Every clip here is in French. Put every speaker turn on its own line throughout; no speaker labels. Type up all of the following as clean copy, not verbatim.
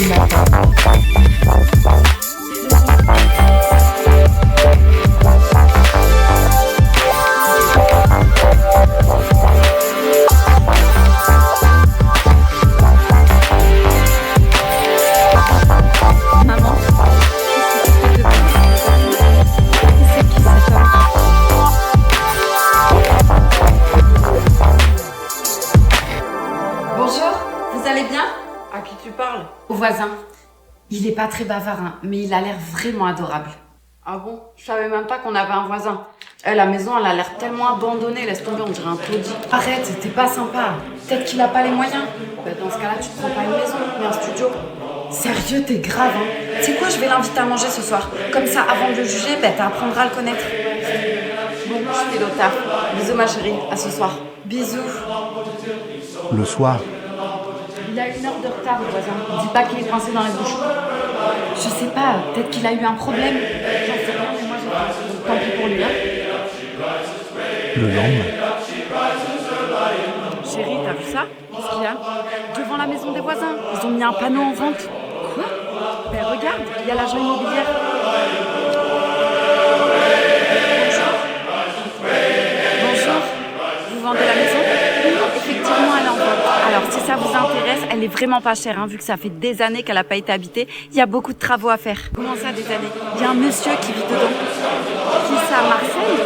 il m'attend.
Maman, c'est qui cet homme?
Bonjour, vous allez bien? À qui tu parles?
Au voisin. Il est pas très bavard, hein, mais il a l'air vraiment adorable.
Ah bon? Je savais même pas qu'on avait un voisin. La maison, elle a l'air tellement abandonnée, laisse tomber, on dirait un taudis.
Arrête, t'es pas sympa. Peut-être qu'il a pas les moyens.
Dans ce cas-là, tu te prends pas une maison, mais un studio.
Sérieux, t'es grave, hein. Tu sais quoi, je vais l'inviter à manger ce soir. Comme ça, avant de le juger, t'apprendras à le connaître.
Bon, je fais le taf. Bisous ma chérie, à ce soir.
Bisous.
Le soir,
Il a 1 heure de retard, le voisin. Dis pas qu'il est coincé dans les bouchons.
Je sais pas, peut-être qu'il a eu un problème.
J'en sais rien, mais moi j'ai pas. Donc tant pis pour lui, hein.
le lendemain,
Chérie, t'as vu ça? Qu'est-ce qu'il y a?
Devant la maison des voisins, ils ont mis un panneau en vente.
Quoi? Ben regarde, il y a l'agent immobilière.
Bonjour. Vous vendez la maison?
Oui, effectivement, elle est en vente.
Alors, si ça vous intéresse, elle est vraiment pas chère, hein, vu que ça fait des années qu'elle n'a pas été habitée. Il y a beaucoup de travaux à faire.
Comment ça, des années?
Il y a un monsieur qui vit dedans.
Qui ça, Marcel?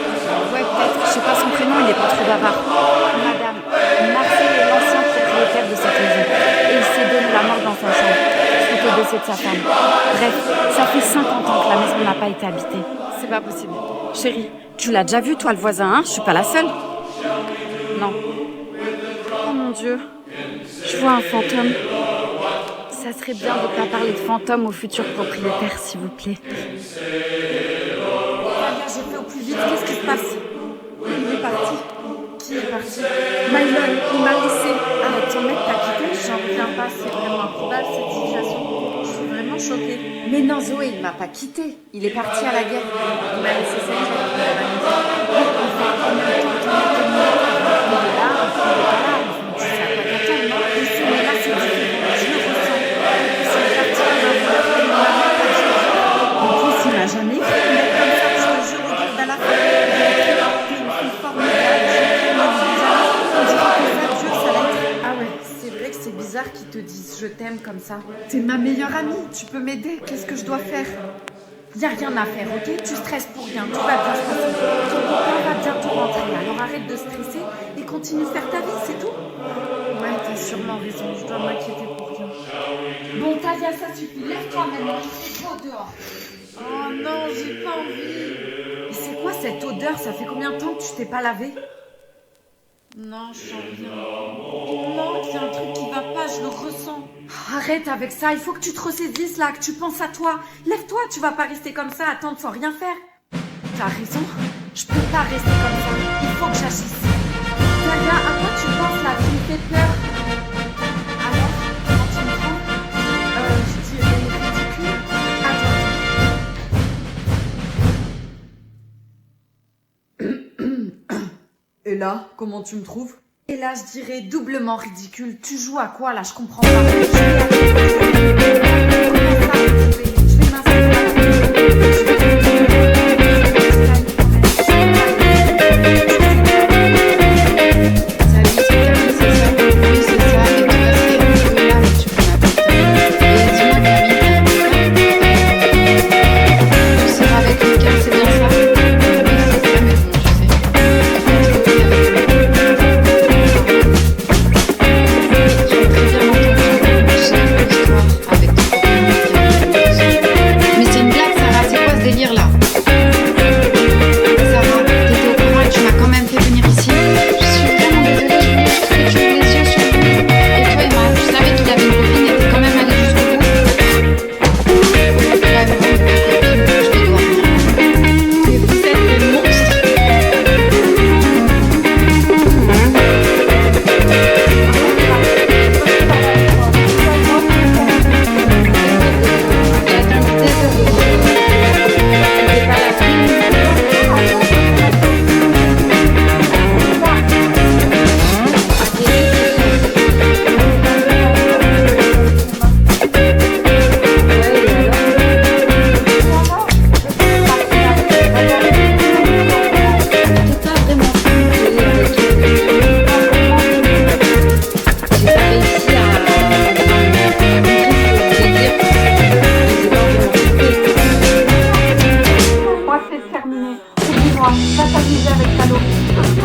Ouais, peut-être. Je sais pas son prénom, il est pas trop bavard.
Madame.
Marcel est l'ancien propriétaire de cette maison. Et il s'est donné la mort dans sa chambre, suite au décès de sa femme. Bref, ça fait 50 ans que la maison n'a pas été habitée.
C'est pas possible.
Chérie, tu l'as déjà vu, toi, le voisin, hein? Je suis pas la seule.
Non.
Oh mon Dieu, je vois un fantôme. Ça serait bien de pas parler de fantôme au futur propriétaire, s'il vous plaît.
J'ai fait au plus vite, qu'est-ce qui se passe? Il est parti. Qui est parti?
Mylon, il m'a laissé.
Ah, ton mec t'a quitté? J'en reviens pas, c'est vraiment improbable cette situation. Je suis vraiment choquée.
Mais non, Zoé, il m'a pas quitté. Il est parti à la guerre.
Il m'a laissé ça, il fait combien de temps ton mec est mort? Il est là, il est pas là. Tu sais à quoi t'attendre, non? Ici, mais là, c'est différent. Je le ressens. C'est parti comme un voleur et il m'a même pas dit. En plus, il m'a jamais écrit un mec comme ça. Je te jure, regarde à la fin. T'es une fille formidable. Je t'aime, on dirait que ça, Dieu, ça l'être. Ah ouais, c'est vrai que c'est bizarre qu'ils te disent je t'aime comme ça. T'es ma meilleure amie, tu peux m'aider. Qu'est-ce que je dois faire? Y a rien à faire, ok? Tu stresses pour rien, tout va bien se passer. Ton copain va bientôt rentrer, alors arrête de stresser et continue de faire ta vie, c'est tout. Ouais, t'as sûrement raison, je dois m'inquiéter pour rien. Bon, Talia, ça suffit, lève-toi maintenant, il fait chaud dehors. Oh non, j'ai pas envie. Mais c'est quoi cette odeur? Ça fait combien de temps que tu t'es pas lavé? Non, je sens rien. Non, il y a un truc qui va pas, je le ressens. Arrête avec ça, il faut que tu te ressaisisses là, que tu penses à toi. Lève-toi, tu vas pas rester comme ça, attendre sans rien faire. T'as raison, je peux pas rester comme ça, il faut que j'agisse. Talia, à quoi tu penses là? Tu me fais peur. Alors, comment tu me prends? Je dirais ridicule. Attends. Et là, comment tu me trouves? Et là, je dirais doublement ridicule. Tu joues à quoi là? Je comprends pas. Je vais
Salut, c'est Camille, c'est ça? Oui, c'est ça. Et toi, c'est Lola, mais tu peux m'appeler Camille. Et dis-moi, Camille, tu seras avec Mickaël, c'est bien ça? Oui, c'est ça, mais bon, tu sais. Tu as très bien entendu. J'ai une histoire avec ton copain Mickaël.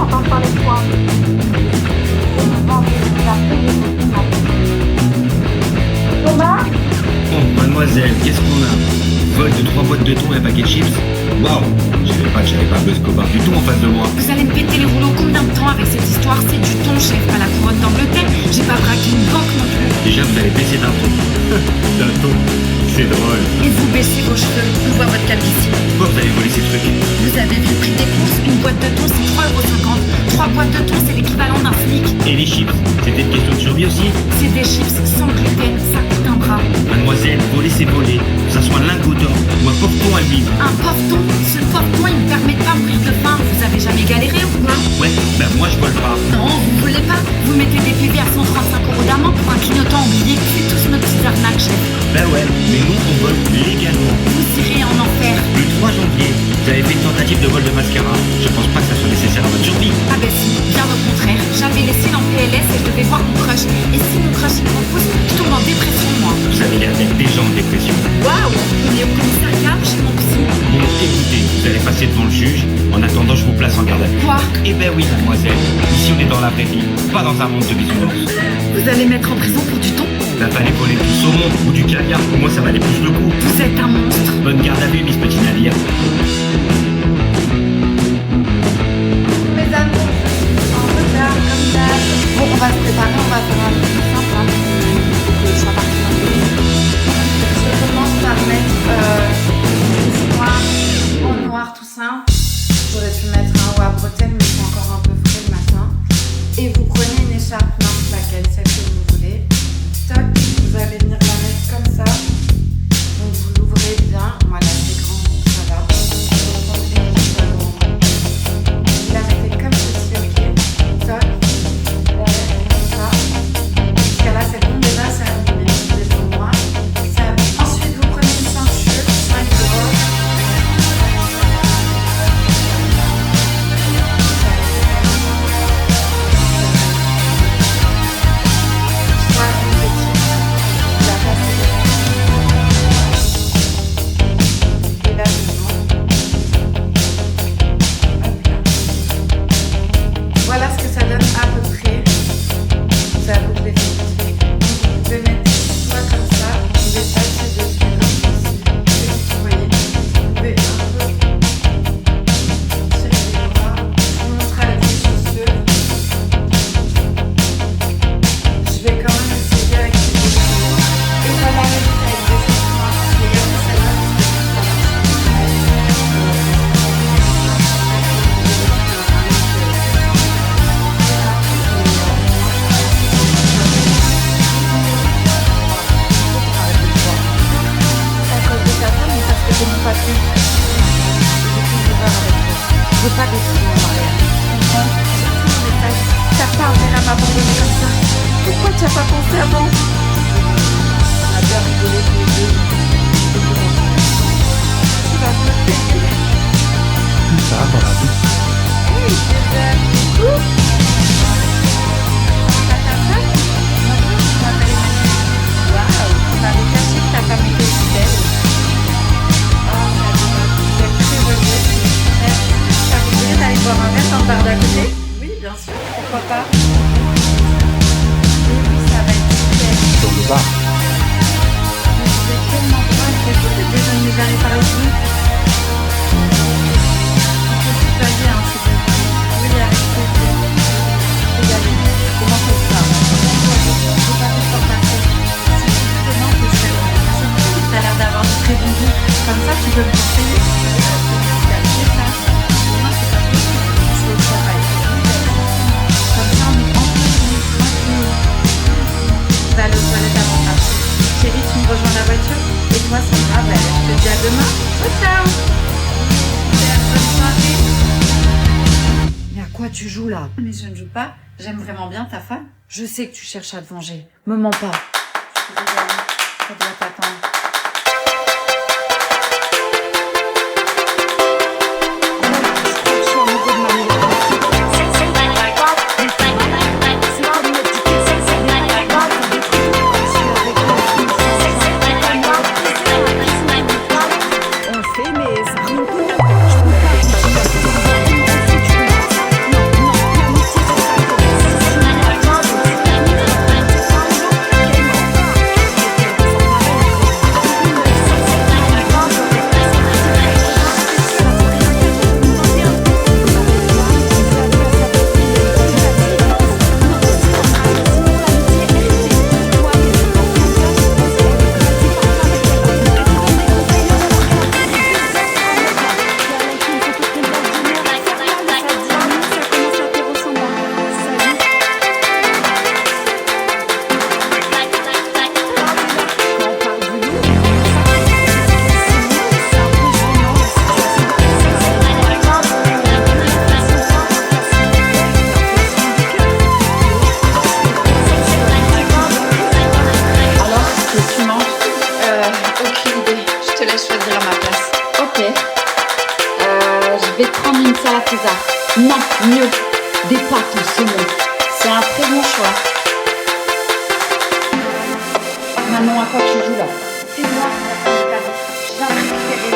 entendre parler de toi. Et me vanter de vous appeler les documents. Thomas?
Oh, mademoiselle, qu'est-ce qu'on a? Vol de 3 boîtes de thon et un paquet de chips? Waouh! J'avais pas un buzz copain du tout en face de moi.
Vous allez me péter les rouleaux combien de temps avec cette histoire? C'est du thon, chef, pas la couronne d'Angleterre. J'ai pas braqué une banque non plus.
Déjà, vous allez baisser d'un ton. D'un ton? C'est drôle.
Et vous baissez vos cheveux, on voit votre calvitie.
Pourquoi vous avez volé ces trucs?
Vous avez vu le prix des courses? Une boîte de thon, c'est 3,50 €. 3 boîtes de thon, c'est l'équivalent d'un SMIC.
Et les chips? C'était une question de survie aussi?
C'est des chips sans gluten, ça coûte un bras.
Mademoiselle, voler c'est voler. Que ça soit un lingot d'or ou un porton à l'huile.
Un porton? Ce porton, il me permet de pas mourir de faim. Vous avez jamais galéré ou quoi?
Ouais, ben moi je vole pas.
Non, vous voulez pas? Vous mettez des PV à 135 € d'amende pour un clignotant oublié. C'est tous nos petits arnaques, chef.
Ben ouais, mais nous on vole légalement.
Vous irez en enfer.
Le 3 janvier, vous avez fait une tentative de vol de mascara. Je pense pas que ça soit nécessaire à votre survie.
Ah ben si, bien au contraire. J'avais laissé dans PLS et je devais voir mon crush. Et si mon crush il me repousse, je tombe en dépression, moi.
Vous avez l'air d'être déjà en dépression.
Waouh! On est au commissariat chez mon psy.
Bon, écoutez, vous allez passer devant le juge. En attendant, je vous place en garde à vue.
Quoi?
Eh ben oui, mademoiselle. Ici, on est dans la vraie vie, pas dans un monde de bisounours.
Vous allez mettre en prison pour du thon?
Va pas aller voler du saumon ou du caviar. Pour moi, ça valait plus le coup.
Vous êtes un monstre.
Bonne garde à vue, Miss Petit Navire.
Mes amours, en retard comme d'hab. Bon, on va se préparer, on va faire un truc simple. Hein. Je suis partie dans le Je commence par mettre noir, en noir tout ça. J'aurais pu mettre un haut à bretelles, mais c'est encore un peu frais le matin. Et vous prenez une écharpe, n'importe laquelle, celle que vous voulez. Toc, vous allez venir la mettre comme ça. Donc vous l'ouvrez bien. Moi là c'est grand, ça va. Vous la mettez comme ceci, ok. Toc, vous la mettez comme ça. Jusqu'à là c'est bon, déjà c'est abîmé. C'est pour moi. Ensuite vous prenez une ceinture, 5 euros. Voilà ce que ça donne à peu près. Vous avez les vite fait. Vous pouvez mettre soit comme ça, vous pouvez passer dessus comme ceci. Et vous voyez, vous pouvez un peu tirer les bras. Je vous montre avec les chaussures. Je vais quand même essayer avec les chaussures. Et voilà, avec des chaussures noires. Regardez celle-là, je veux pas que tu me mariages. T'as pas intérêt à m'abandonner comme ça. Pourquoi tu as pas pensé avant? On a bien rigolé tous les deux. Tu vas me payer.
Tout ça dans la vie.
Hey, je t'aime. Coucou. T'as ta femme? Bonjour, je m'appelle Emmanuel. Waouh, tu m'avais caché que ta femme était si belle. Oh, vous êtes très jolie. Ça vous dirait d'aller boire un verre dans le bar d'à côté? Oui, bien sûr, pourquoi pas? Oui, oui, ça va être super.
Dans le bar.
Mais vous êtes tellement bonne, c'est vous de déjeuner vers les Parisiens. On peut se tutoyer, hein, si vous voulez. Oui, avec plaisir. Regardez, comment ça se passe? Je vais pas te faire passer. Si justement que je fais t'as l'air d'avoir du très bon goût. Comme ça, tu peux me conseiller. C'est ça. Non, c'est pas possible. Je veux que ça aille. Comme ça, on est ensemble, tranquille. Tu vas aller aux toilettes avant de partir. Chérie, tu me rejoins la voiture? Et toi, Sandra, bah, je te dis à demain. Ciao, ciao. Super, bonne soirée.
Mais à quoi tu joues là?
Mais je ne joue pas. J'aime vraiment bien ta femme.
Je sais que tu cherches à te venger. Me mens pas.
Je suis désolée. Ça doit t'attendre.
Je suis amoureux de ma mère. On le fait, mais ça rime pas. Je peux pas. Je vais prendre une salade César. Non, mieux. Des pâtes au saumon. C'est un très bon choix. Manon, à quoi tu joues là?
C'est moi qui vais prendre le cadeau. Je viens de récupérer.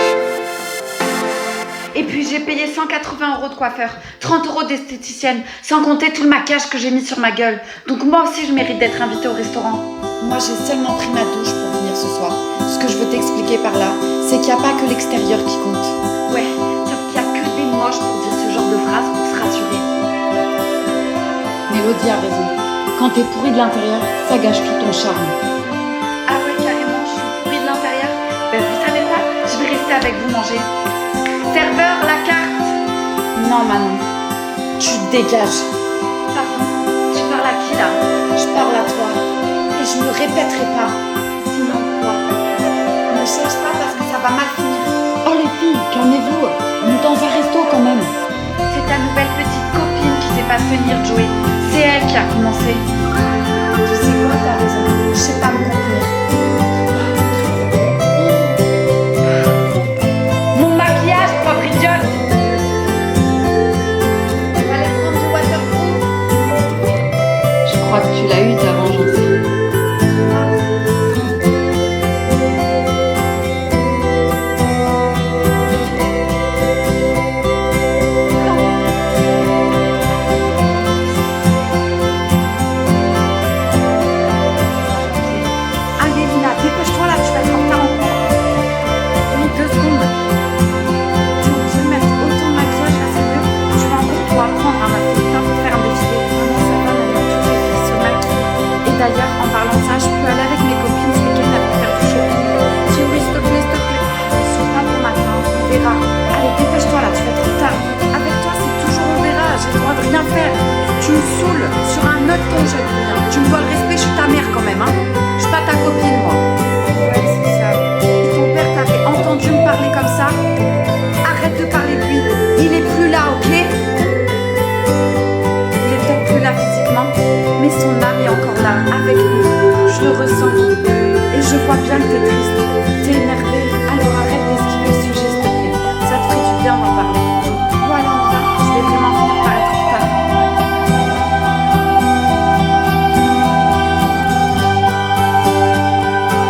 Et puis j'ai payé 180 € de coiffeur, 30 € d'esthéticienne, sans compter tout le maquillage que j'ai mis sur ma gueule. Donc moi aussi je mérite d'être invitée au restaurant.
Moi, j'ai seulement pris ma douche pour venir ce soir. Ce que je veux t'expliquer par là, c'est qu'il n'y a pas que l'extérieur qui compte.
Ouais, sauf qu'il n'y a que des moches pour dire ce genre de phrase pour se rassurer.
Mélodie a raison. Quand t'es pourri de l'intérieur, ça gâche tout ton charme.
Ah ouais, carrément, je suis pourrie de l'intérieur. Ben vous savez quoi? Je vais rester avec vous manger. Serveur, la carte.
Non, Manon.
Tu dégages.
Pardon, tu parles à qui là?
Je parle à toi. Et je me répéterai pas.
Sinon quoi?
Ne cherche pas parce que ça va mal finir.
Oh les filles, calmez-vous. On est dans un resto quand même.
C'est ta nouvelle petite copine qui sait pas se tenir, Joey. C'est elle qui a commencé.
Tu sais quoi, t'as raison. Je sais pas me contenir.
Mon maquillage, pauvre idiote.
Tu vas aller prendre du waterproof.
Je crois que tu l'as eu ta vengeance.
Allez Lina, dépêche-toi là, tu vas être en retard en cours. Donne 2 secondes. T'es obligée de mettre autant de maquillage là, c'est mieux. Tu vas en cours pour apprendre à mettre le teint pour faire un défilé. Vraiment, ça va maintenant, toutes les filles se maquillent. Et d'ailleurs, en parlant de ça, je peux aller avec mes copines ce week-end là, pour faire du shopping. Si oui, s'il te plaît, s'il te plaît. Ils sont pas pour maintenant, on verra. Allez, dépêche-toi là, tu vas être en retard. Avec toi, c'est toujours on verra, j'ai le droit de rien faire. Tu me saoules sur un autre ton, je dis rien. Tu me dois le respect, je suis ta mère quand même, hein. Je suis pas ta copine, moi. Ouais, c'est ça. Et ton père t'avait entendu me parler comme ça? Arrête de parler de lui. Il est plus là, ok? Il est peut-être plus là physiquement, mais son âme est encore là, avec nous. Je le ressens. Et je vois bien que t'es triste. T'es énervé. Alors arrête d'esquiver le sujet, s'il te plaît. Ça te ferait du bien d'en parler. Bon, allez, on va. Je vais vraiment finir par être en retard.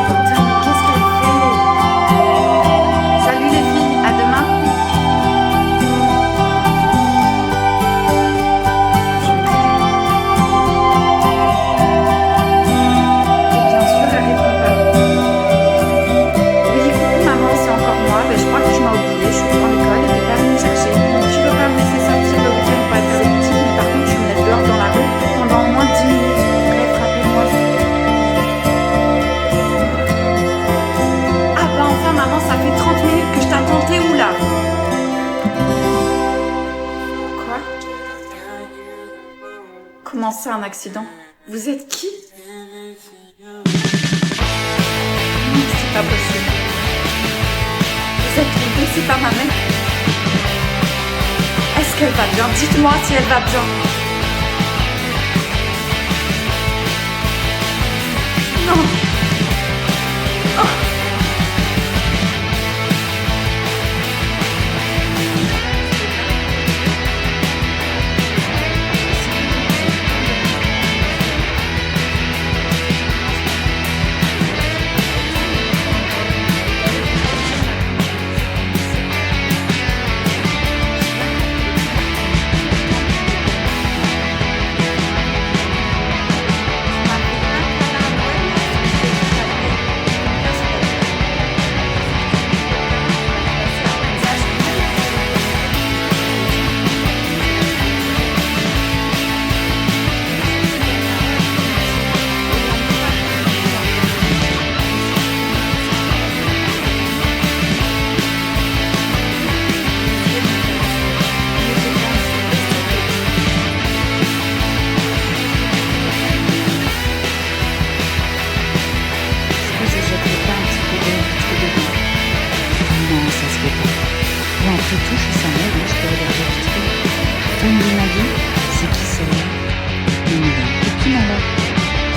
Putain, mais qu'est-ce qu'elle fait? Salut les filles, à demain. Et bien sûr, elle répond pas. Oui, coucou maman, c'est encore moi. Ben, je crois que tu m'as oublié. Je suis devant l'école et t'es pas venue me chercher. Donc tu veux pas me laisser sortir le week-end pour aller faire des boutiques, mais par contre tu me laisses dehors dans la rue pendant au moins 10 minutes. Bref, rappelle-moi s'il te plaît. Ah bah enfin maman, ça fait 30 minutes que je t'attends. T'es où là? Quoi? Comment c'est un accident? Vous êtes qui? Non, c'est pas possible. Vous êtes trompés, c'est pas ma mère. Est-ce qu'elle va bien? Dites-moi si elle va bien. Non. Oh.
Après tout, je suis sa mère, je peux regarder vite fait. Femme de ma vie, c'est qui celle-là? Mais il y a une copine alors.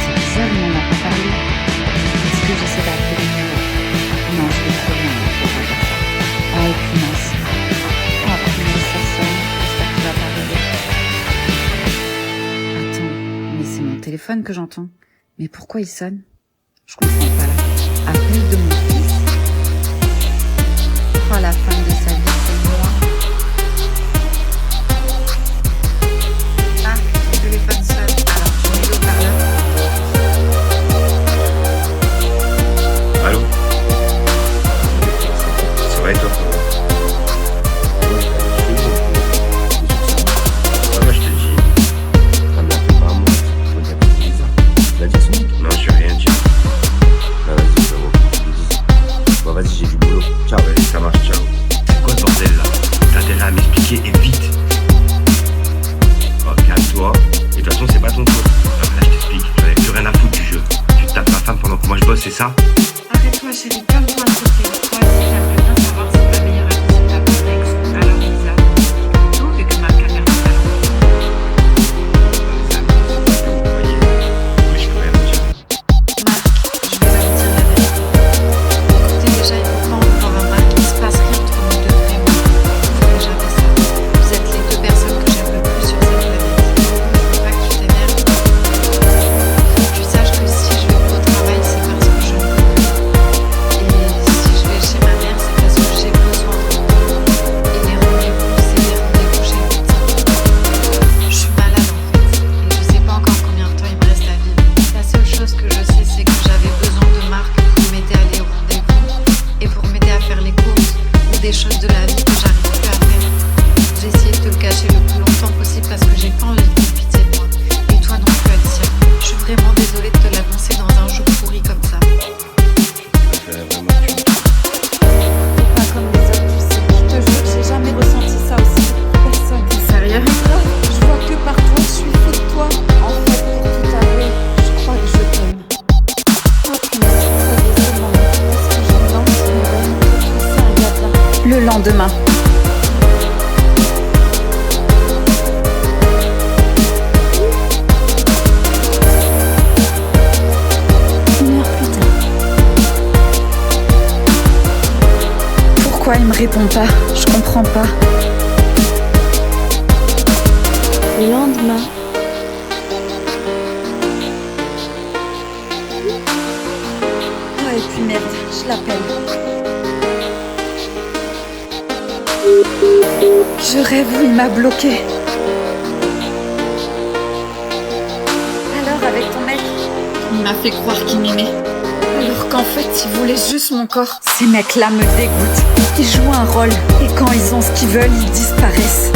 C'est bizarre, il m'en a pas parlé. Est-ce que j'essaie d'appeler le numéro? Non, je vais trop bien, faut pas faire ça. Ah, et punaise. Ah, punaise. téléphone que j'entends. Mais pourquoi il sonne? Je comprends pas là. Appel de mon fils. Oh, la femme de sa vie, c'est moi. Ah, le téléphone sonne. Alors, je mets le haut-parleur.
Allô? Ça va et toi? Moi je te dis.
Ça me l'a fait pas à moi. Faut dire que c'est bizarre. Tu l'as dit à son mec?
Non, je vais rien dire.
Bah vas-y, frérot. Bon, vas-y, j'ai du boulot. Ciao.
Ouais, ça marche, ciao. C'est quoi ce bordel là? T'as intérêt à m'expliquer et vite. Oh, calme-toi. Et de toute façon, c'est pas ton tour. Alors là, je t'explique. J'en ai plus rien à foutre du jeu. Tu te tapes ma femme pendant que moi je bosse, c'est ça?
Arrête-toi, chérie, calme-toi, s'il te plaît. Toi aussi, j'aimerais bien savoir si ma meilleure amie c'est ta ton ex. Alors, Lisa, tout vu que Marc a perdu sa langue.
Ça, c'est ce que vous croyez. Oui, je peux rien te dire.
Marc, je vais leur dire la vérité. Écoutez, déjà, il faut pas en vouloir à Marc. Il se passe rien entre nous deux, vraiment. Vous ferez jamais ça. Vous êtes les deux personnes que j'aime le plus sur cette planète. Faut pas que tu t'énerves. Faut que tu saches que si je vais au travail, c'est parce que je ne peux plus. Et si je vais chez ma mère, c'est parce que j'ai besoin de repos. Et les rendez-vous, c'est les rendez-vous chez le médecin. Je suis malade en fait. Et je sais pas encore combien de temps il me reste à vivre. La seule chose que je sais, c'est que j'avais besoin de Marc pour m'aider à aller au rendez-vous et pour m'aider à faire les courses ou des choses de la vie que j'arrive plus à faire. J'ai essayé de te le cacher le plus longtemps possible parce que j'ai pas envie de faire pitié de moi. Et toi non plus, Alicia. Je suis vraiment désolée de te l'annoncer dans un jour pourri comme ça.
Ça fait vraiment que tu
Pas comme les autres, tu sais. Je te jure, j'ai jamais ressenti ça aussi. Personne. T'es sérieux? Je vois que par toi, je suis fou de toi. En fait, pour tout avouer, je crois que je t'aime. Oh, punaise, ça y est, c'est bon. Parce que j'ai une lance, une bonne, tout ça, il y a bien.
Le lendemain. Une heure plus tard. Pourquoi il me répond pas? Je comprends pas.
Le lendemain,
Oh, et puis merde, je l'appelle. Je rêve où il m'a bloqué. Alors, avec ton mec? Il m'a fait croire qu'il m'aimait. Alors qu'en fait, il voulait juste mon corps. Ces mecs-là me dégoûtent. Ils jouent un rôle. Et quand ils ont ce qu'ils veulent, ils disparaissent.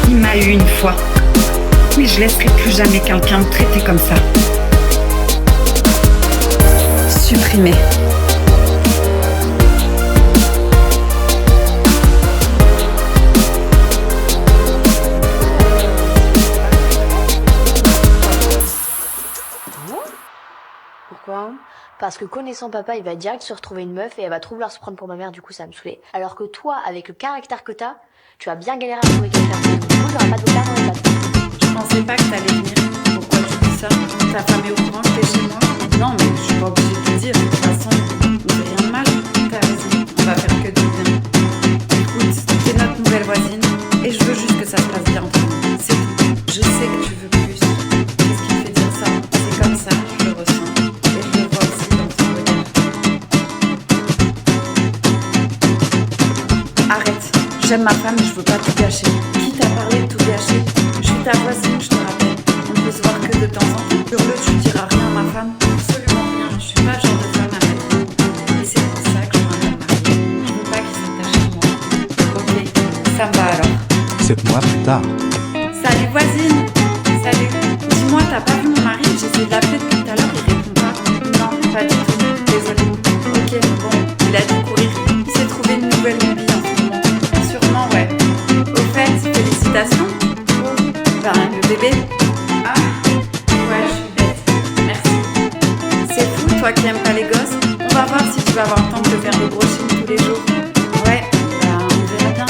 Il m'a eu une fois. Mais je laisserai plus jamais quelqu'un me traiter comme ça. Supprimer.
pourquoi? Parce que connaissant papa, il va direct se retrouver une meuf et elle va trop vouloir se prendre pour ma mère, du coup ça va me saouler. Alors que toi, avec le caractère que t'as, tu vas bien galérer à trouver quelqu'un. Du coup, j'aurai pas de vocab dans les pattes.
Je pensais pas que t'allais venir. Pourquoi tu dis ça? Ta femme est au courant que t'es chez moi? Non, mais je suis pas obligée de te dire. De toute façon, c'est rien de mal. T'as raison. On va faire que du bien. Écoute, t'es notre nouvelle voisine et je veux juste que ça se passe bien entre nous. C'est tout. Je sais que tu veux plus. Qu'est-ce qui me fait dire ça? C'est comme ça, je le ressens. Et je le vois aussi dans ton regard. Arrête. J'aime ma femme et je veux pas tout gâcher. Qui t'a parlé de tout gâcher? Je suis ta voisine, je te rappelle. On peut se voir que de temps en temps. Hurle, tu diras rien à ma femme? Absolument rien. Je suis pas le genre de femme à mettre. Et c'est pour ça que je veux un homme marié. Je veux pas qu'il s'attache à moi. Ok, ça me va alors.
7 mois plus tard.
Salut voisine. Salut. Dis-moi, t'as pas vu mon mari? J'essaie de l'appeler depuis tout à l'heure, il répond pas. Non, pas du tout. Désolée. Ok, bon, il a dû courir. Il s'est trouvé une nouvelle mobile en ce moment. Sûrement, ouais. Au fait, félicitations. Ben, le bébé. Ah, ouais, je suis bête. Merci. C'est fou, toi qui aimes pas les gosses. On va voir si tu vas avoir le temps de te faire des brochures tous les jours. Ouais, ben, on verra bien.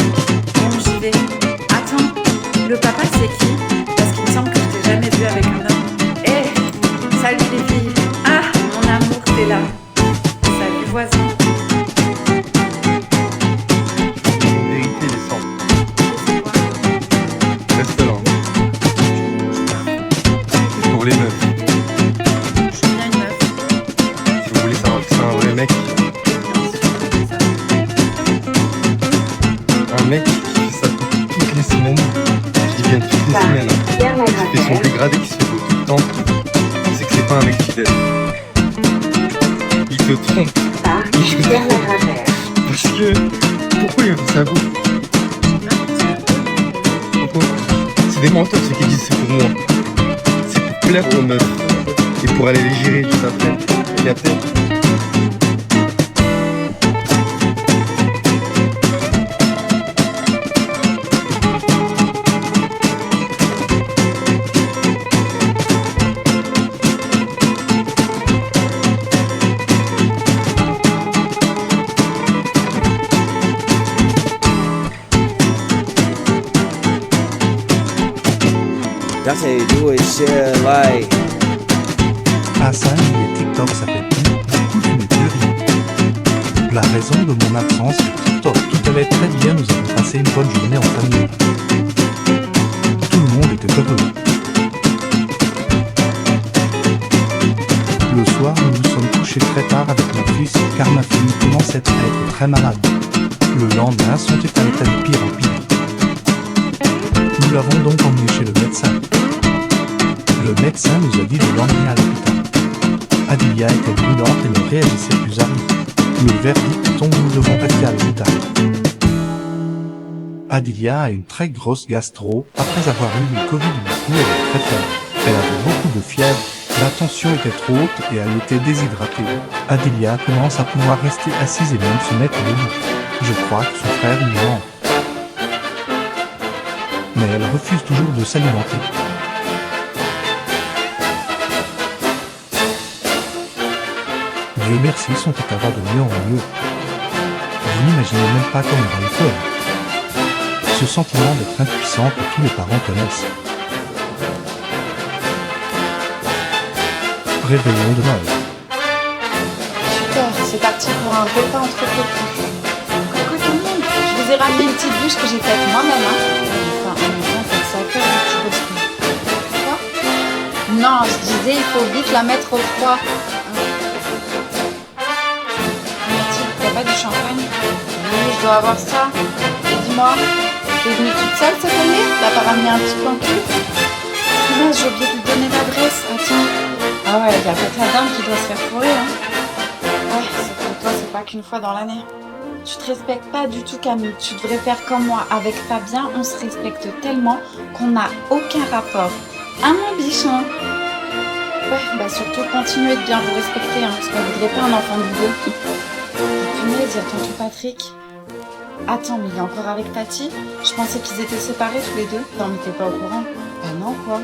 Bon, j'y vais. Attends, le papa, c'est qui? Parce qu'il me semble que je t'ai jamais vu avec un homme. Eh, salut les filles. Ah, mon amour, t'es là. Salut voisin.
Une vérité descend.
C'est quoi?
Reste là. C'est pour les meufs. semaines, je dis bien toutes les semaines, qui fait son dégradé, qui se fait beau tout le temps, c'est que c'est pas un mec fidèle. Il te trompe. Parce que, pourquoi il fait ça à vous? Pourquoi? C'est des menteurs ceux qui disent c'est pour moi. C'est pour plaire aux meufs. Et pour aller les gérer tout après. Et après.
That's how you do it, shit, like.
Ah ça, les TikTok ça fait beaucoup d'une tuerie. La raison de mon absence sur TikTok, tout allait très bien, nous avons passé une bonne journée en famille. Tout le monde était heureux. Le soir, nous nous sommes couchés très tard avec mon fils car ma fille commençait à être très malade. Le lendemain, son état était de pire en pire. Nous l'avons donc emmené chez le médecin. Le médecin nous a dit de l'emmener à l'hôpital. Adilia était brûlante et ne réagissait plus à rien. Le verdict tombe, nous devons rester à l'hôpital. Adilia a une très grosse gastro. Après avoir eu le Covid du coup, elle est très faible. Elle avait beaucoup de fièvre, la tension était trop haute et elle était déshydratée. Adilia commence à pouvoir rester assise et même se mettre debout. Je crois que son frère lui ment. Mais elle refuse toujours de s'alimenter. Dieu merci, son état va de mieux en mieux. Vous n'imaginez même pas comment elle pleure. Ce sentiment d'être impuissant que tous les parents connaissent. Réveillon de Noël.
Super, c'est parti pour un repas entre copines. Coucou tout le monde, je vous ai ramené une petite bûche que j'ai faite moi-même. Enfin, en même temps, faut que ça fait que tu bosses plus. Quoi? Non, je disais, il faut vite la mettre au froid. Mathilde, t'as pas du champagne? Oui, je dois avoir ça. Et dis-moi, t'es venue toute seule cette année? T'as pas ramené un petit plan cul? Mince, j'ai oublié de lui donner l'adresse. Attends. Ah ouais, y a pas que la dame qui doit se faire fourrer, hein. Ouais, c'est que toi, c'est pas qu'une fois dans l'année. Tu te respectes pas du tout, Camille. Tu devrais faire comme moi. Avec Fabien, on se respecte tellement qu'on n'a aucun rapport. Hein, mon bichon? Ouais, bah surtout continuez de bien vous respecter, hein, parce qu'on voudrait pas un enfant de deux. Punaise, y a tonton Patrick. Attends, mais il est encore avec Tati? Je pensais qu'ils étaient séparés tous les deux. Non, mais t'es pas au courant? Bah non, quoi.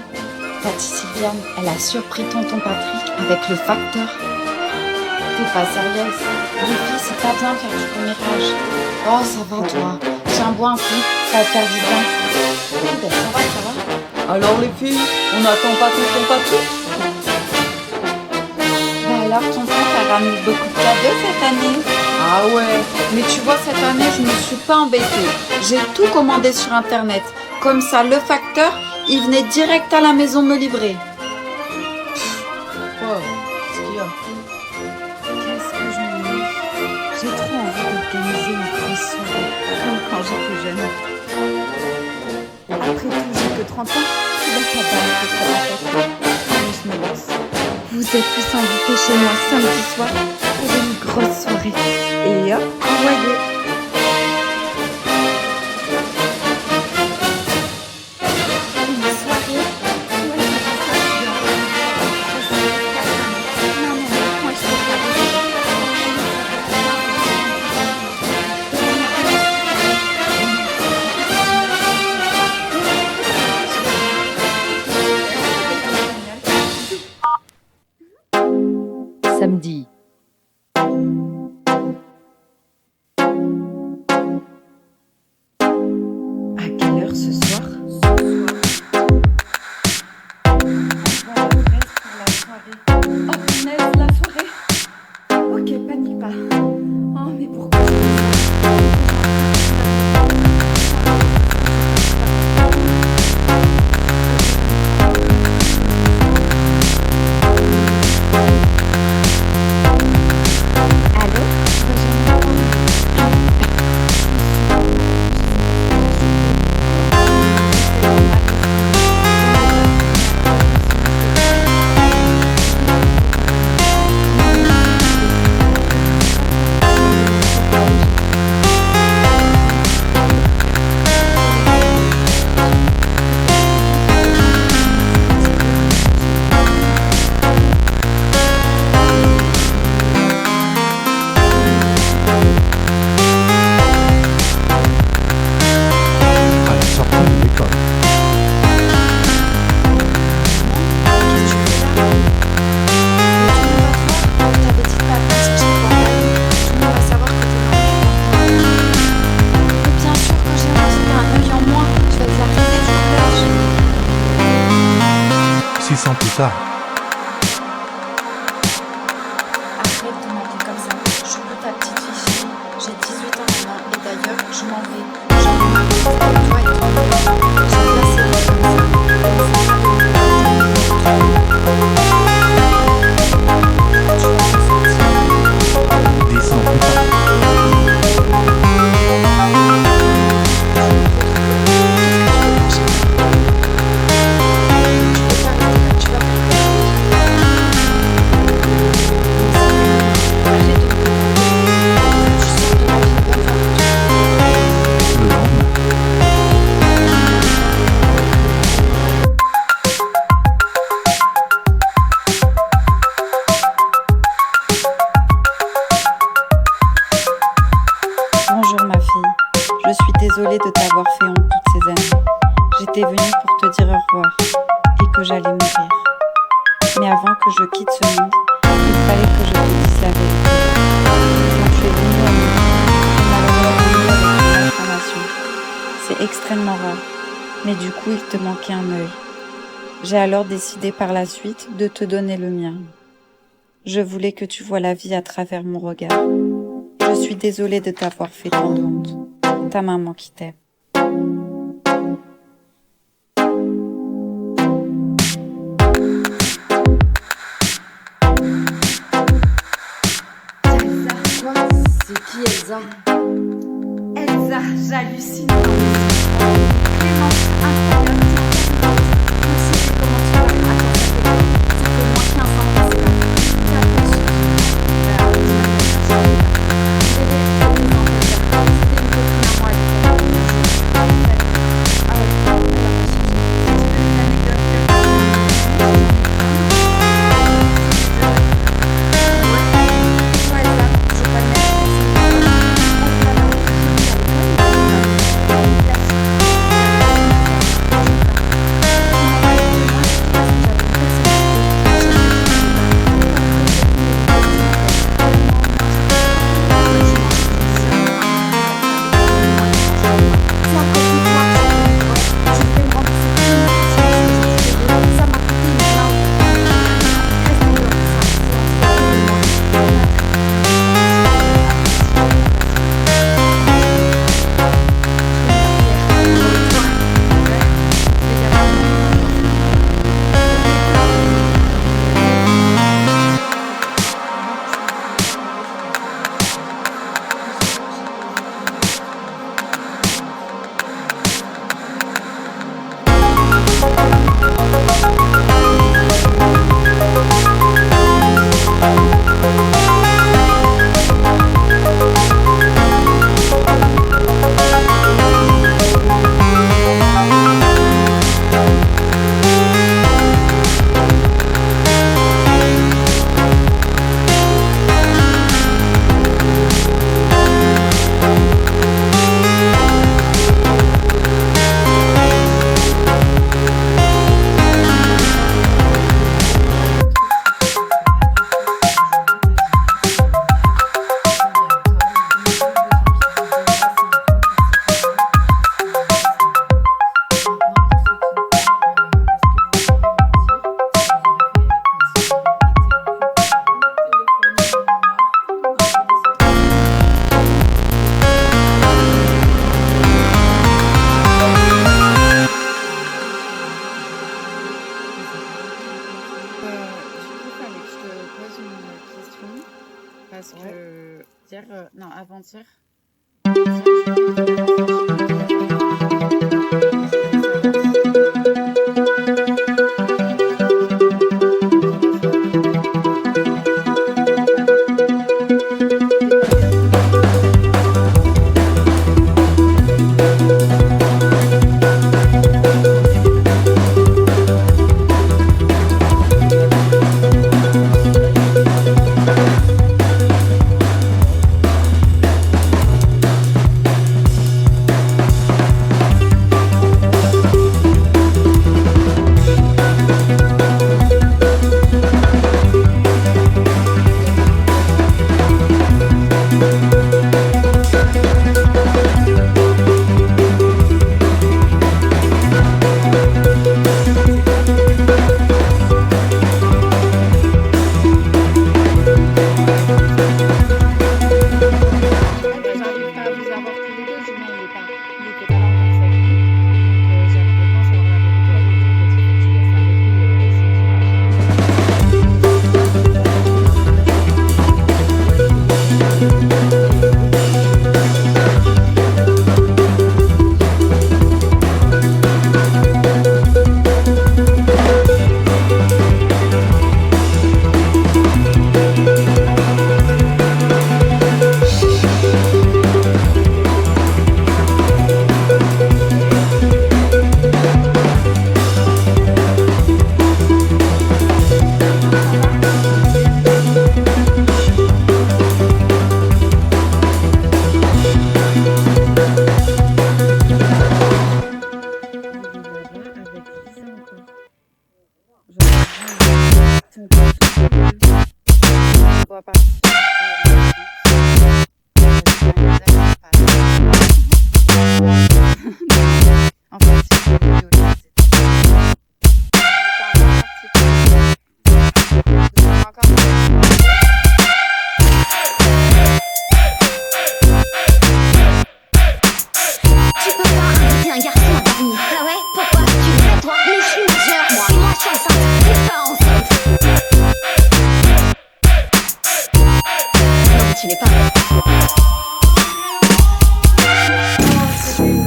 Tati Sylviane, elle a surpris tonton Patrick avec le facteur. T'es pas sérieuse? Les filles, c'est pas bien de faire du commérage. Oh, ça va, toi. Tiens, bois un coup, ça va te faire du bien. Oui, ben ça va, ça va. Alors, les filles, on n'attend pas tonton Patrick? Ben alors, tonton, t'as ramené beaucoup de cadeaux cette année? Ah ouais, mais tu vois, cette année, je me suis pas embêtée. J'ai tout commandé sur Internet. Comme ça, le facteur, il venait direct à la maison me livrer. Wow, qu'est-ce qu'il y a? Qu'est-ce que je m'ennuie? J'ai trop envie d'organiser une grosse soirée, comme quand j'étais jeune. Après tout, j'ai que 30 ans. Tu vas pas balancer pour la fête. Allez, je me lance. Vous êtes tous invités chez moi samedi soir pour une grosse soirée. Et hop, envoyez.
Samedi.
6 ans plus tard.
Arrête de m'appeler comme ça. Je suis plus ta petite fille chérie. J'ai 18 ans maintenant et d'ailleurs, je m'en vais. J'en ai marre de toi et ton père. J'ai bien ces mots comme ça.
Dix ans plus tard. Le lendemain.
Bonjour ma fille, je suis désolée de t'avoir fait honte toutes ces années. J'étais venue pour te dire au revoir et que j'allais mourir. Mais avant que je quitte ce monde, il fallait que je te dise la vérité. Quand tu es venue à nous, tu m'as revenu avec une information. C'est extrêmement rare, mais du coup il te manquait un œil. J'ai alors décidé par la suite de te donner le mien. Je voulais que tu vois la vie à travers mon regard. Je suis désolée de t'avoir fait tant de honte. Ta maman qui t'aime.
C'est qui Elsa?
Elsa, j'hallucine. Clémence, incroyable. Je sais comment tu vas. Attends, ça fait moins 15 ans que c'est là.
Parce que hier, non, avant-hier,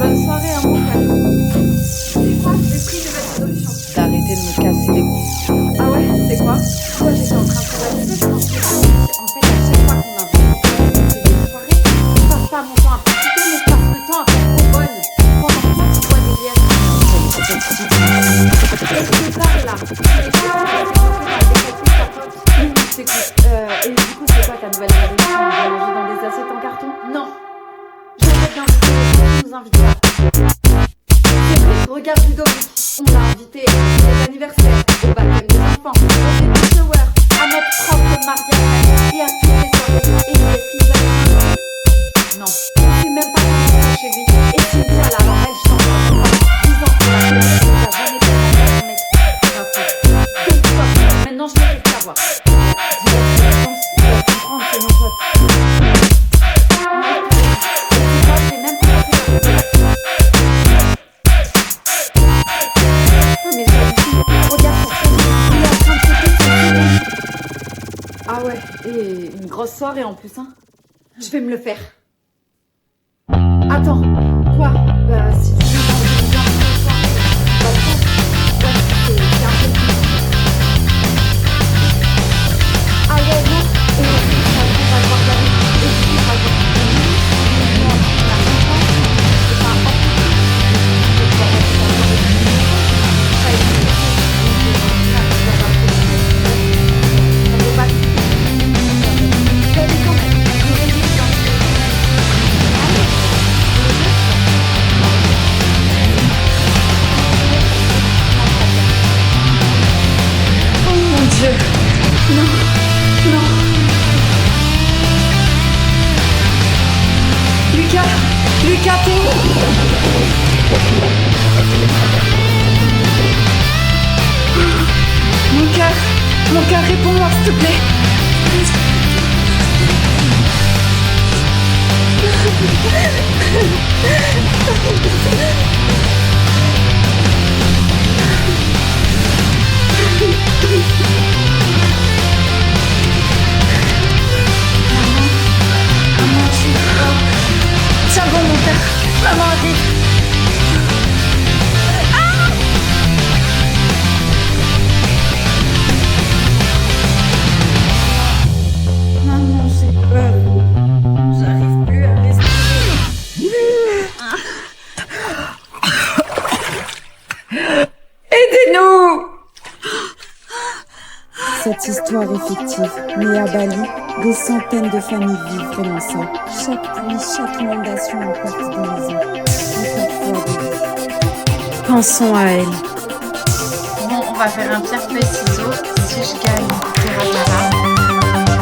Bonne soirée, hein, mon frère. C'est quoi? J'ai pris de mettre solution.
D'arrêter de me casser les couilles.
Ah ouais, c'est quoi? Moi, j'étais en train de travailler, en fait, à chaque fois qu'on a fait des soirées, je passe pas mon temps à profiter, mais je passe le temps à faire trop bonne. Pendant que toi, tu bois des bières. Qu'est-ce que t'as là? Oui, je t'écoute. Et du coup, c'est quoi ta nouvelle résolution? De manger dans des assiettes en carton? Non. Je vais d'inviter nous inviter là. C'est vrai, regarde Ludovic. On l'a invité à ses anniversaires, au baptême des enfants, au baby shower, à notre propre mariage et à toutes les soirées. Et est-ce qu'il nous a dit? Non. On sait même pas comment on est chez lui. Et Cynthia là, alors elle chante en 10 ans qu'on la connaît, on l'a jamais fait un mec. Quel pote. Maintenant je me fais savoir. C'est nos potes. J'ai même pas fait mais regarde son frère, il est en train de sauter son soleil. Ah ouais, et une grosse soirée en plus, hein. Je vais me le faire. Attends, quoi? Bah si tu veux dans une soirée, bah ouais, c'est un peu plus. Ah ouais, non, et on va voir David, et puis on va voir Lucas, t'es où? Mon cœur, réponds-moi s'il te plaît. Maman, je suis fort. Tiens bon mon père, maman arrive. Maman, j'ai peur. J'arrive plus à respirer. Aidez-nous!
Cette histoire est fictive, mais à Bali, des centaines de familles vivent vraiment ça. Chaque pluie, chaque inondation emporte des maisons. Encore fois des vies. Pensons à elle.
Bon, on va faire un pierre feuille ciseaux. Si je gagne, tu iras là.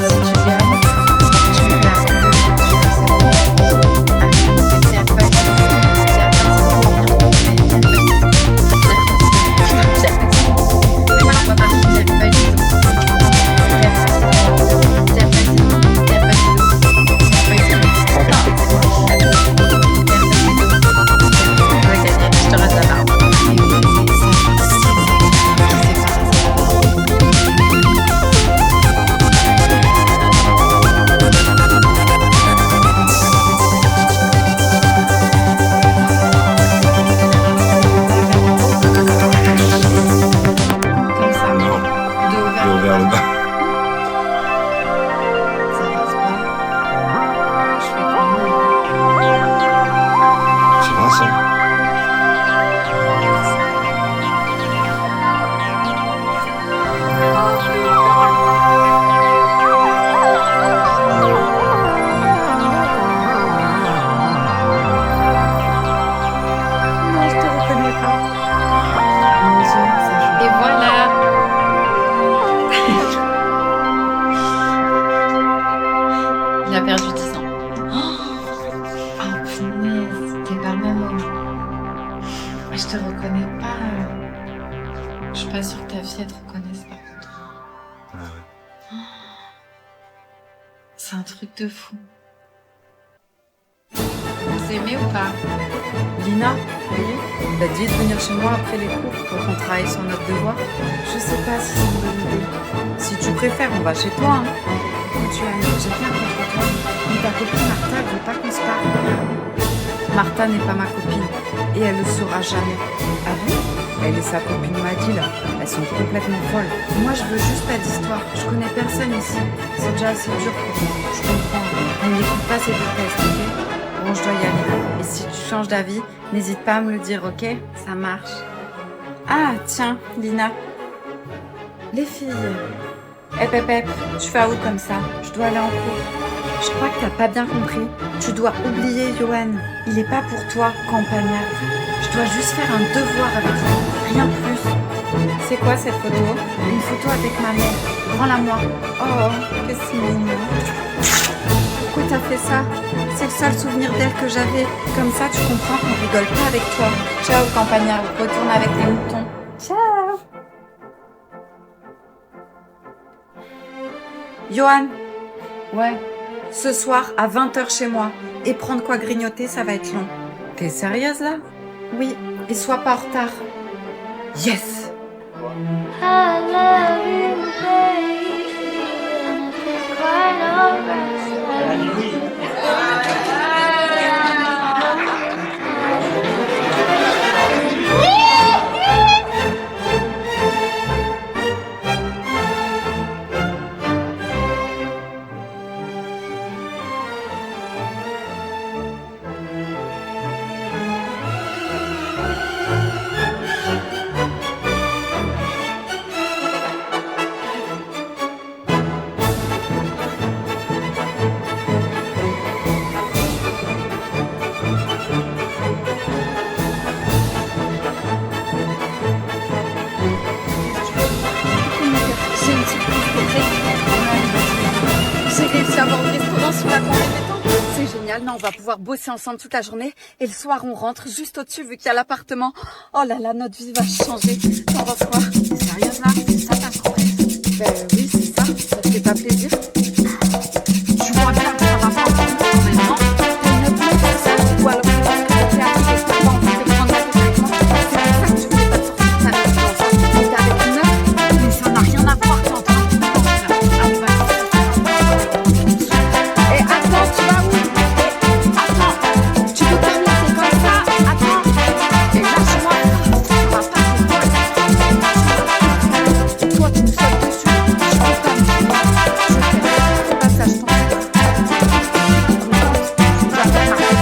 Si tu gagnes, tu me verras pas sûre que ta fille elle te reconnaisse par contre.
Ah ouais.
C'est un truc de fou. Vous aimez ou pas?
Lina, oui, t'as dit de venir chez moi après les cours pour qu'on travaille sur notre devoir. Je sais pas si c'est une bonne idée. Si tu préfères, on va chez toi. Hein. Quand tu as une j'ai rien contre toi. Mais ta copine Martha, elle veut pas qu'on se parle.
Martha n'est pas ma copine et elle le saura jamais.
Ah bon? Elle et sa copine Maddy, là, elles sont complètement folles.
Moi, je veux juste pas d'histoire. Je connais personne ici. C'est déjà assez dur pour moi.
Je comprends.
On n'écoute pas ces podcasts, ok? Bon, je dois y aller. Et si tu changes d'avis, n'hésite pas à me le dire, ok? Ça marche. Ah, tiens, Lina. Les filles. Hep, tu fais où comme ça? Je dois aller en cours. Je crois que t'as pas bien compris. Tu dois oublier Johan. Il est pas pour toi, campagnard. Je dois juste faire un devoir avec lui, rien de plus. C'est quoi cette photo? Une photo avec ma mère. Rends-la-moi. Oh, que c'est mignon. Pourquoi t'as fait ça? C'est le seul souvenir d'elle que j'avais. Comme ça, tu comprends qu'on rigole pas avec toi. Ciao, campagnard. Retourne avec les moutons. Ciao. Johan.
Ouais.
Ce soir, à 20h chez moi. Et prendre quoi grignoter, ça va être long.
T'es sérieuse, là?
Oui, et sois pas en retard. Yes!
I love you, baby, and it's quite
J'ai une surprise pour J'ai réussi à avoir le restaurant sur la grande étang. C'est génial, non, on va pouvoir bosser ensemble toute la journée. Et le soir, on rentre juste au-dessus vu qu'il y a l'appartement. Oh là là, notre vie va changer. T'en penses quoi?
T'es sérieuse, là? C'est ça ta surprise?
Ben oui, c'est ça. Ça te fait pas plaisir?
Tu vois bien que ça va pas en même temps.
T'as une autre mot pour ça? Ou alors tu penses que t'es arrivé et que t'as pas envie de prendre la tête avec moi? C'est pour ça que tu voulais pas te sortir de ta résidence. Mais t'es avec une meuf?
Mais ça n'a rien à voir, t'es en train de tout faire. Allez, vas-y.
Et attends, tu vas où? Attends, tu peux pas me laisser comme ça? Attends. Et lâche-moi. Ça va pas, c'est toi. Toi, tu me sautes dessus. Je peux pas me suivre. Je fais pas ça, je t'en prie. Tu dois faire ma tête.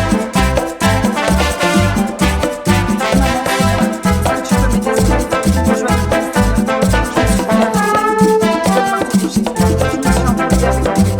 Maman, tu peux m'aider, s'il te plaît? Je vais me faire ça. Je suis pas là. Je peux pas te toucher. Je me suis embrouillée avec toi.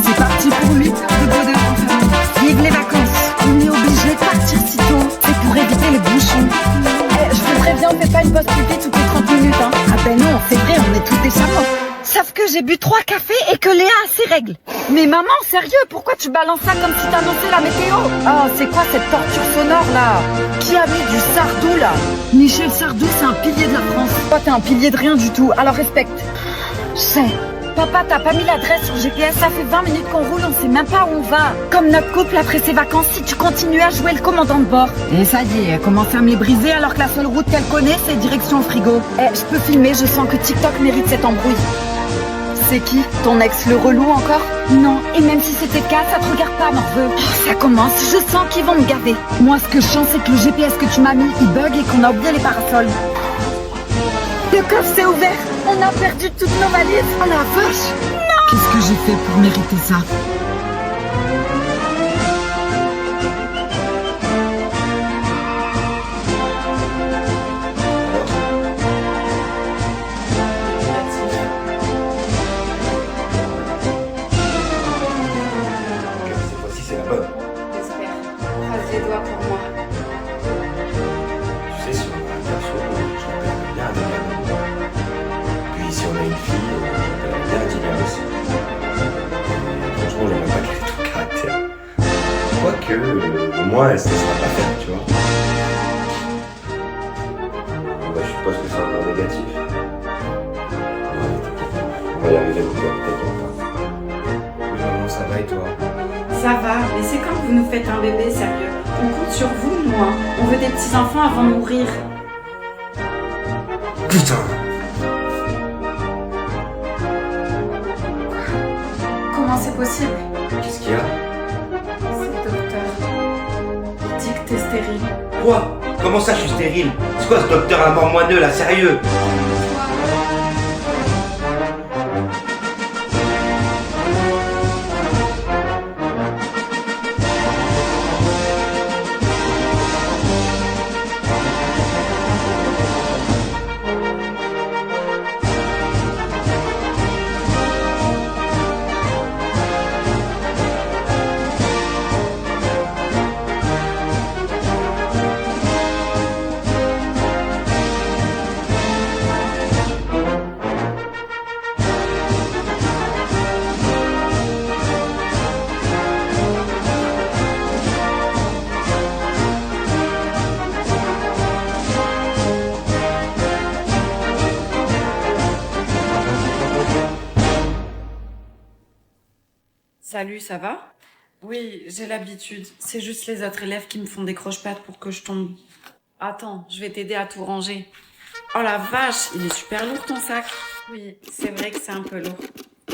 C'est parti pour 8 heures de bonheur en famille. Vive les vacances. On est obligé de partir si tôt. C'est pour éviter les bouchons.
Je vous préviens, on fait pas une pause pipi toutes les 30 minutes, hein.
Ah ben non, c'est vrai, on est tous des chameaux. Sauf que j'ai bu 3 cafés et que Léa a ses règles.
Mais maman, sérieux, pourquoi tu balances ça comme si t'annonçais la météo?
Oh, c'est quoi cette torture sonore là? Qui a mis du Sardou là? Michel Sardou, c'est un pilier de la France.
Toi, t'es un pilier de rien du tout, alors respecte.
Je sais. Papa, t'as pas mis l'adresse sur GPS, ça fait 20 minutes qu'on roule, on sait même pas où on va. Comme notre couple après ses vacances, si tu continues à jouer le commandant de bord. Et ça y est, elle commence à me les briser alors que la seule route qu'elle connaît, c'est direction frigo. Je peux filmer, je sens que TikTok mérite cette embrouille.
C'est qui? Ton ex le relou encore?
Non, et même si c'était le cas, ça te regarde pas, morveux. Oh, ça commence, je sens qu'ils vont me gaver. Moi, ce que je sens, c'est que le GPS que tu m'as mis, il bug et qu'on a oublié les parasols. Le coffre s'est ouvert, on a perdu toutes nos valises. Oh la vache! Non! Qu'est-ce que j'ai fait pour mériter ça?
Cette fois-ci, c'est la bonne.
J'espère. Croise les doigts pour moi.
Tu sais, si on a un garçon, je l'appelle bien Adrien. Puis si on a une fille, je l'appelle bien Adrien aussi. que au moins elle se laissera pas faire, tu vois. Bah, je suppose que c'est encore négatif. Ouais, on va y arriver, mon gars, t'inquiète pas. Oui, maman, ça va et toi?
Ça va, mais c'est quand vous nous faites un bébé, sérieux. On compte sur vous, nous, hein. On veut des petits-enfants avant de mourir.
Putain!
Comment c'est possible?
Qu'est-ce qu'il y a?
C'est le docteur. Il dit que t'es stérile.
Quoi? Comment ça, je suis stérile? C'est quoi ce docteur à mort moineux, là, sérieux?
Salut, ça va? Oui, j'ai l'habitude. C'est juste les autres élèves qui me font des croche-pattes pour que je tombe. Attends, je vais t'aider à tout ranger. Oh la vache, il est super lourd ton sac. Oui, c'est vrai que c'est un peu lourd.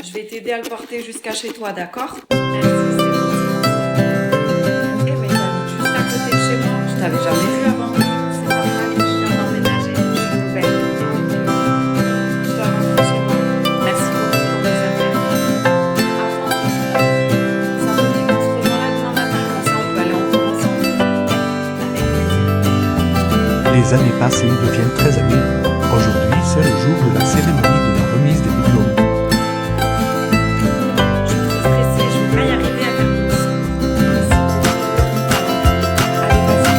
Je vais t'aider à le porter jusqu'à chez toi, d'accord? Merci, c'est gentil. Eh mais t'habites juste à côté de chez moi. Je t'avais jamais vu avant. C'est normal, je viens d'emménager. Je suis nouvelle. Je dois rentrer chez moi. Merci beaucoup pour tes affaires. Ça me dit qu'on se rejoint là demain matin, comme ça on peut aller en cours ensemble.
Les années passent et ils deviennent très amis. Aujourd'hui, c'est le jour de la cérémonie de la remise des diplômes.
Je suis trop stressée, je vais pas y arriver à faire tout ça. Allez, vas-y.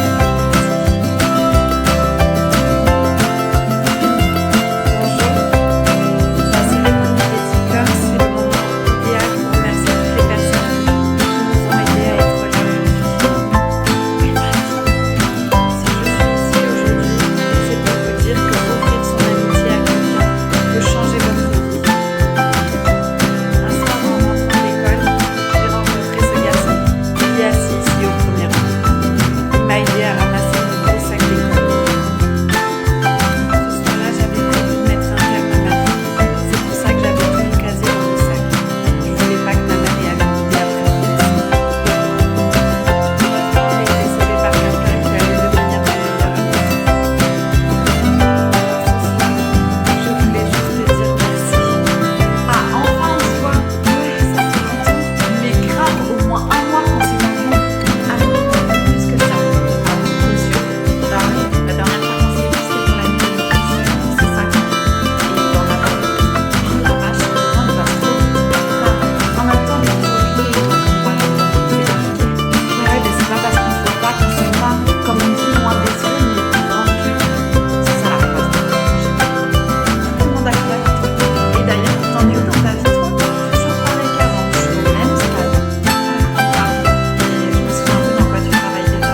Bonjour. La cérémonie des diplômes, c'est le moment idéal pour remercier toutes les personnes qui nous ont aidés à être là aujourd'hui. Mais vas-y. Si je suis ici aujourd'hui, c'est pour vous dire que offrir son amitié à quelqu'un peut changer votre vie. Un soir, en rentrant de l'école, j'ai rencontré ce garçon qui est assis ici au premier rang. Il m'a aidé à ramasser mon gros sac d'école. Ce soir-là, j'avais prévu de mettre un terme à ma vie. C'est pour ça que j'avais tout mon casier dans mon sac. Je voulais pas que ma mère ait à l'idée après mon décès. Heureusement, j'ai été sauvée par quelqu'un qui allait devenir ma meilleure amie. Ce soir, je voulais juste te dire merci. Ah, enfin, on se voit. Ouais, ça fait longtemps. Mais grave, au moins un mois qu'on s'est pas vu. Ah oui, plus que ça. Ah oui, bien sûr. Bah oui, la dernière fois qu'on s'est vu, c'était pour la nuit de mes 5 ans. Et dans la vache, oh, il passe trop vite. Enfin, en même temps, les autres occupés et tout, voilà, c'est compliqué. Ouais, mais c'est pas parce qu'on se voit pas qu'on s'aime pas. Comme on dit, loin des yeux, mais dans le cœur. C'est ça la phrase. Complètement d'accord avec toi. Et d'ailleurs, t'en es où dans ta vie, toi? Toujours pareil qu'avant, je suis au même stade. Ah, et je me souviens un peu dans quoi tu travailles déjà.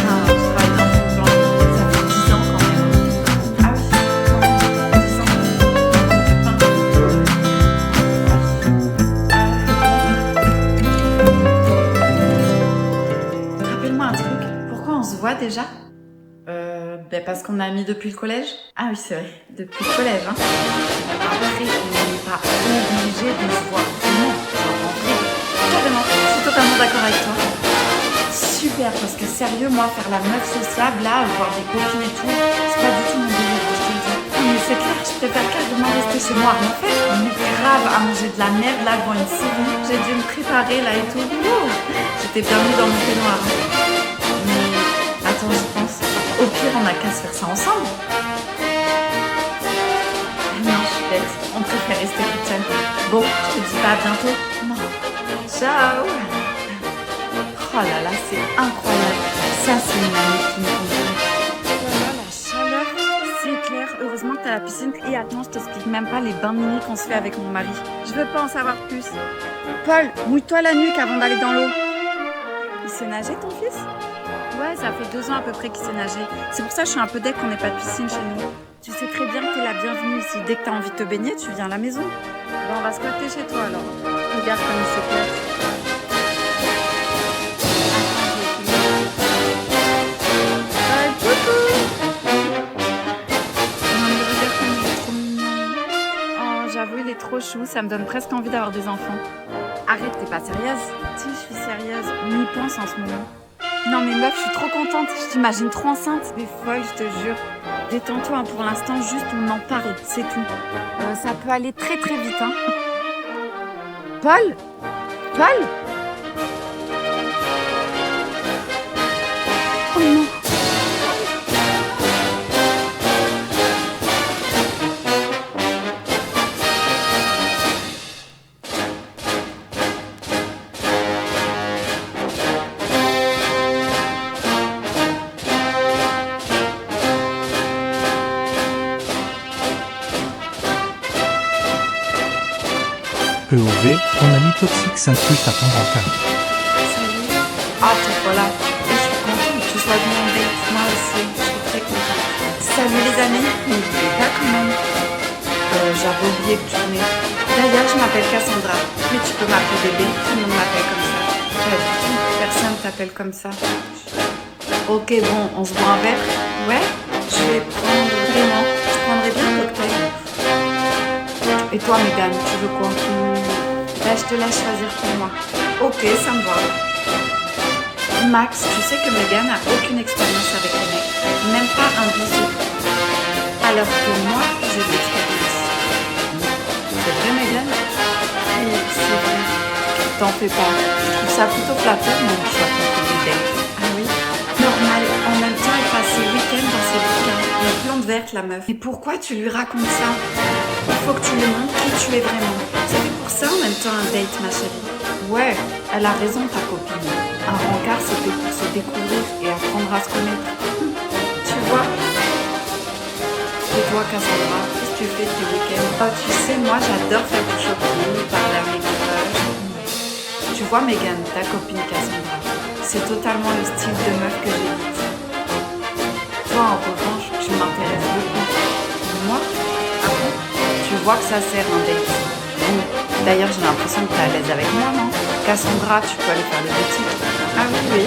Ah, je travaille dans une boulangerie, ça fait 10 ans quand même. Ah oui, quand même, 10 ans. Rappelle-moi un truc, pourquoi on se voit déjà? Parce qu'on a mis depuis le collège. Ah oui, c'est vrai, depuis le collège, hein. Après, on n'est pas obligé de se voir vraiment, genre en vrai. Carrément, je suis totalement d'accord avec toi. Super, parce que sérieux, moi, faire la meuf sociable, là, voir des copines et tout, c'est pas du tout mon délire, je te le dis. Ah, mais c'est clair, je préfère carrément rester chez moi à rien faire. Mais grave, à manger de la merde, là, devant une série. J'ai dû me préparer, là, et tout. Ouh, j'étais bien mis dans mon peignoir. Mais, attends, j'y pense. Au pire, on a qu'à se faire ça ensemble. Non, je suis bête. On préfère rester toute seule. Bon, je te dis pas à bientôt. Non. Ciao. Oh là là, c'est incroyable. Ça, c'est une amie qui me convient. Voilà, la chaleur, c'est clair. Heureusement que t'as la piscine. Et attends, je t'explique même pas les bains de minuit qu'on se fait avec mon mari. Je veux pas en savoir plus. Paul, mouille-toi la nuque avant d'aller dans l'eau. Il sait nager ton fils? Ouais, ça fait 2 ans à peu près qu'il sait nager. C'est pour ça que je suis un peu deck qu'on n'ait pas de piscine chez nous. Tu sais très bien que t'es la bienvenue ici. Dès que t'as envie de te baigner, tu viens à la maison. Bon, on va squatter chez toi alors. Regarde comme il s'éclate. J'avoue, il est trop chou, ça me donne presque envie d'avoir des enfants. Arrête, t'es pas sérieuse? Si, je suis sérieuse, on y pense en ce moment. Non mais meuf, je suis trop contente, je t'imagine trop enceinte. Des folle, je te jure. Détends-toi, hein, pour l'instant, juste on en parle, c'est tout. Ça peut aller très très vite, hein. Paul? Paul? Oh non.
EOV, ton ami toxique s'incruste à ton rencard.
Salut. Ah, te voilà. Et je suis contente que tu sois venu en date. Moi aussi, je suis très contente. Salut les amis. N'oubliez pas quand même. J'avais oublié que tu venais. D'ailleurs, je m'appelle Cassandra. Mais tu peux m'appeler bébé. Tout le monde m'appelle comme ça. Personne t'appelle comme ça. Ok, bon, on se boit un verre. Ouais. Je vais prendre vraiment. Je prendrai bien un cocktail. Et toi, Mégane, tu veux quoi? Là, je te laisse choisir pour moi. Ok, ça me va. Max, tu sais que Mégane n'a aucune expérience avec les mecs. Même pas un bisou. Alors que moi, j'ai de l'expérience. C'est vrai, Mégane? Oui, c'est vrai. T'en fais pas. Je trouve ça plutôt flatteur, mon choix pour l'idée. Ah oui? Normal. En même temps, elle passe ses week-ends dans ses bouquins. Elle est plante verte, la meuf. Et pourquoi tu lui racontes ça? Il faut que tu lui montres qui tu es vraiment. C'est fait pour ça en même temps un date, ma chérie. Ouais, elle a raison, ta copine. Un rencard, c'est fait pour se découvrir et apprendre à se connaître. Tu vois? Et toi, Cassandra, qu'est-ce que tu fais tes week-ends? Oh, tu sais, moi, j'adore faire du shopping, parler à mes copains. Tu vois, Mégane, ta copine Cassandra, c'est totalement le style de meuf que j'évite. Toi, en revanche, tu m'intéresses beaucoup. Moi? Ah bon? Tu vois que ça sert un date. Bon, d'ailleurs, j'ai l'impression que t'es à l'aise avec moi, non? Cassandra, tu peux aller faire les boutiques. Ah oui, oui.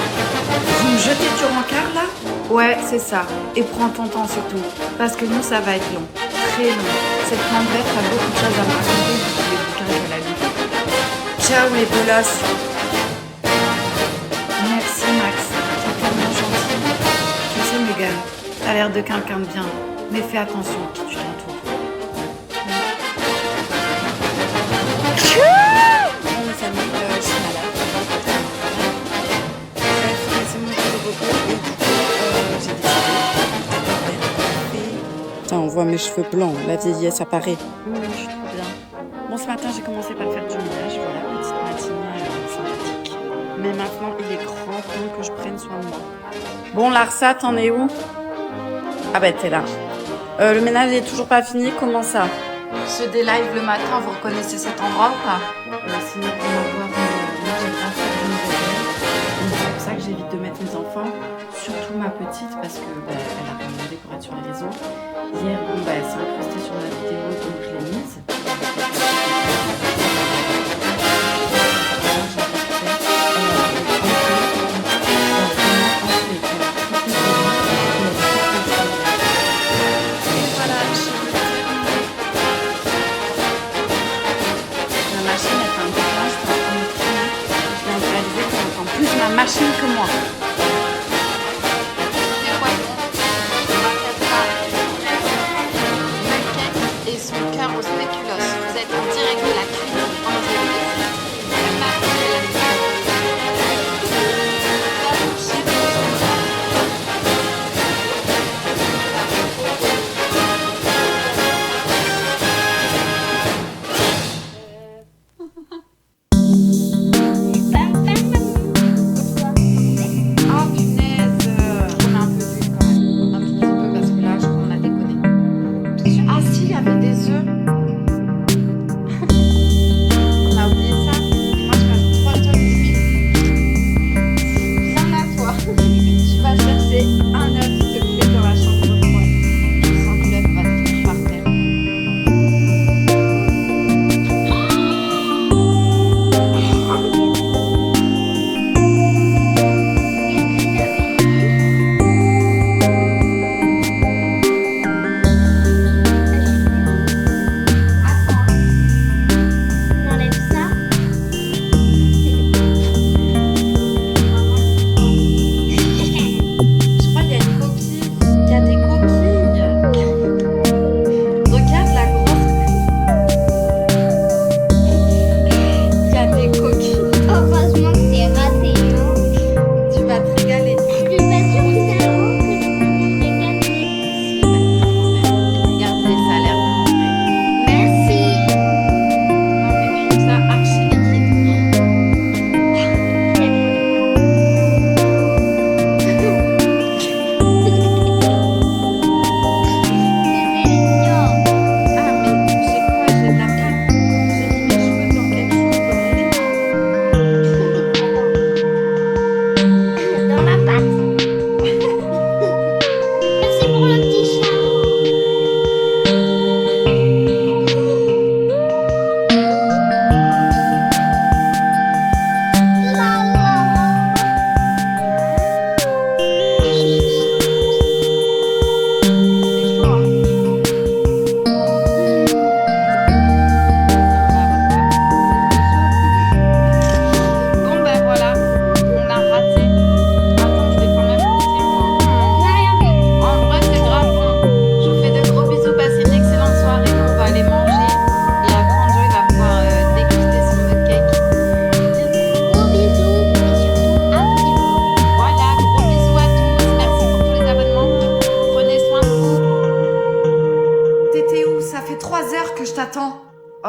Vous me jetez du rencard, là? Ouais, c'est ça. Et prends ton temps, surtout. Parce que nous, ça va être long. Très long. Cette plante verte a beaucoup de choses à me raconter depuis les bouquins qu'elle a lus. Ciao, les bolosses. Merci, Max. T'es tellement gentil. Tu sais, Mégane, t'as l'air de quelqu'un de bien. Mais fais attention à qui tu t'entoures. Bon, les amis, je suis malade. Bref, c'est mon jour de repos et du coup, j'ai décidé. Putain, on voit mes cheveux blancs, la vieillesse apparaît. Oui, je suis trop bien. Bon, ce matin, j'ai commencé par faire du ménage, voilà, petite matinée sympathique. Mais maintenant, il est grand temps que je prenne soin de moi. Bon, Larsa, t'en es où? Ah bah, t'es là. Le ménage est toujours pas fini, comment ça? Ce live le matin, vous reconnaissez cet endroit ou pas? Sinon, pour m'avoir, moi j'ai pas fait de nouvelles. C'est pour ça que j'évite de mettre mes enfants, surtout ma petite, parce que elle a demandé pour être sur les réseaux. Hier, elle s'est incrustée sur ma vidéo, donc je l'ai mise. Machine que moi.
Et son cœur au spéculoos. Vous êtes en direct de la cuisine en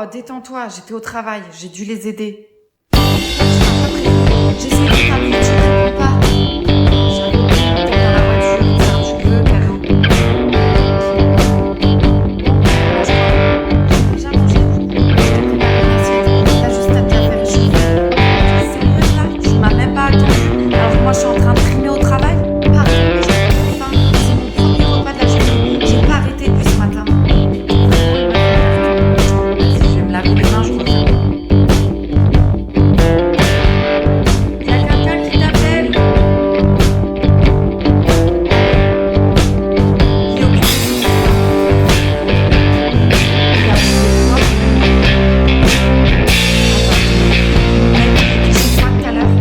Oh, détends-toi, j'étais au travail, j'ai dû les aider. Tu m'as pas prévenu. J'essaie de t'appeler, tu ne réponds pas. J'avais oublié mon tête dans la voiture, tiens, tu veux, cadeau. J'ai déjà mangé. Je t'ai préparé une assiette. T'as juste à te la faire réchauffer. T'es sérieuse là? Tu m'as même pas attendu. Alors que moi je suis en train de trimer au travail. Pardon, mais j'ai trop faim. C'est mon premier repas de la journée. J'ai pas arrêté depuis ce matin. Vas-y, je vais me laver les mains, je reviens. Y a quelqu'un qui t'appelle? Qui est occupé du Il a oublié quoi? Attends, mon mec, il était chez toi tout à l'heure?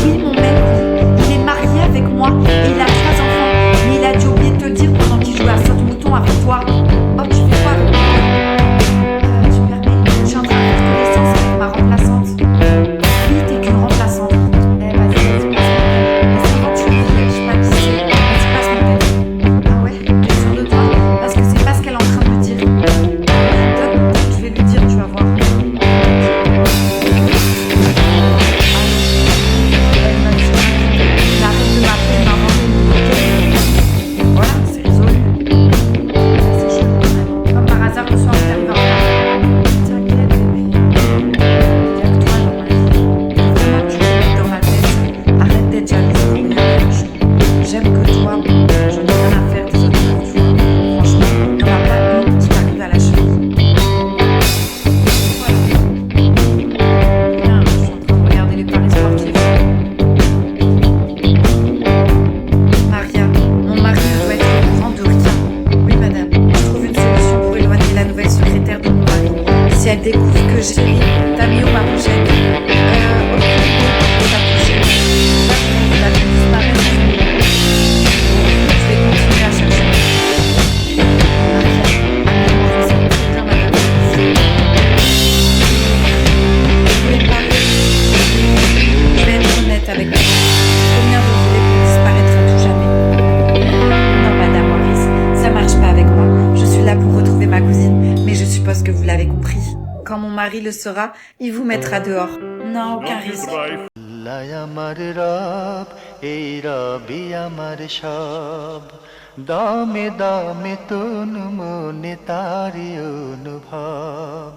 Oui, mon mec, oui. Il est marié avec moi et il a 3 enfants. Mais il a dû oublier de te le dire pendant qu'il jouait à saute-mouton avec toi. Oh, tu fais quoi avec moi? Tu me permets? Je suis en train de faire connaissance avec ma remplaçante. Oui, t'es qu'une remplaçante. Eh, vas-y, passe mon tel. Mais c'est quand tu le dis, je sais pas qui c'est. Vas-y, passe mon tel. Ah ouais? T'es sûre de toi? Parce que c'est pas ce qu'elle est en train de me dire. Donne, je vais lui dire, tu vas voir. Elle m'a dit, arrête de m'appeler maman, ok? Voilà, c'est résolu. C'est chiant, vraiment. Comme par hasard, le soir, t'arrives en retard. T'inquiète, bébé. Y'a que toi dans ma vie. Vraiment, tu te mets dans ma tête. Arrête d'être jalouse pour rien, franchement. J'aime que toi. Je n'ai rien à faire des autres meufs, tu vois. Franchement, il n'y en a pas une qui t'arrive à la cheville. Voilà. Bien, je suis en train de regarder les paris sportifs. Maria, mon mari ne doit être au courant de rien. Oui, madame, je trouve une solution pour éloigner la nouvelle secrétaire de mon mari. Si elle découvre que j'ai t'as mis au ma pochette. Ok, ta pochette. Elle va disparaître. Je vais continuer à chercher. Maria, appelez-moi, vous savez très bien, madame. Vous voulez me parler? Je vais être honnête avec vous. Combien vous voulez pour disparaître à tout jamais? Non, madame Maurice, ça marche pas avec moi. Je suis là pour retrouver ma cousine, mais je suppose que vous l'avez compris. Quand mon mari le saura, il vous mettra dehors. Non, aucun risque.
আল্লাহ আমার রব এই রবি আমার সব দামে দামে তনু মনে তারি অনুভব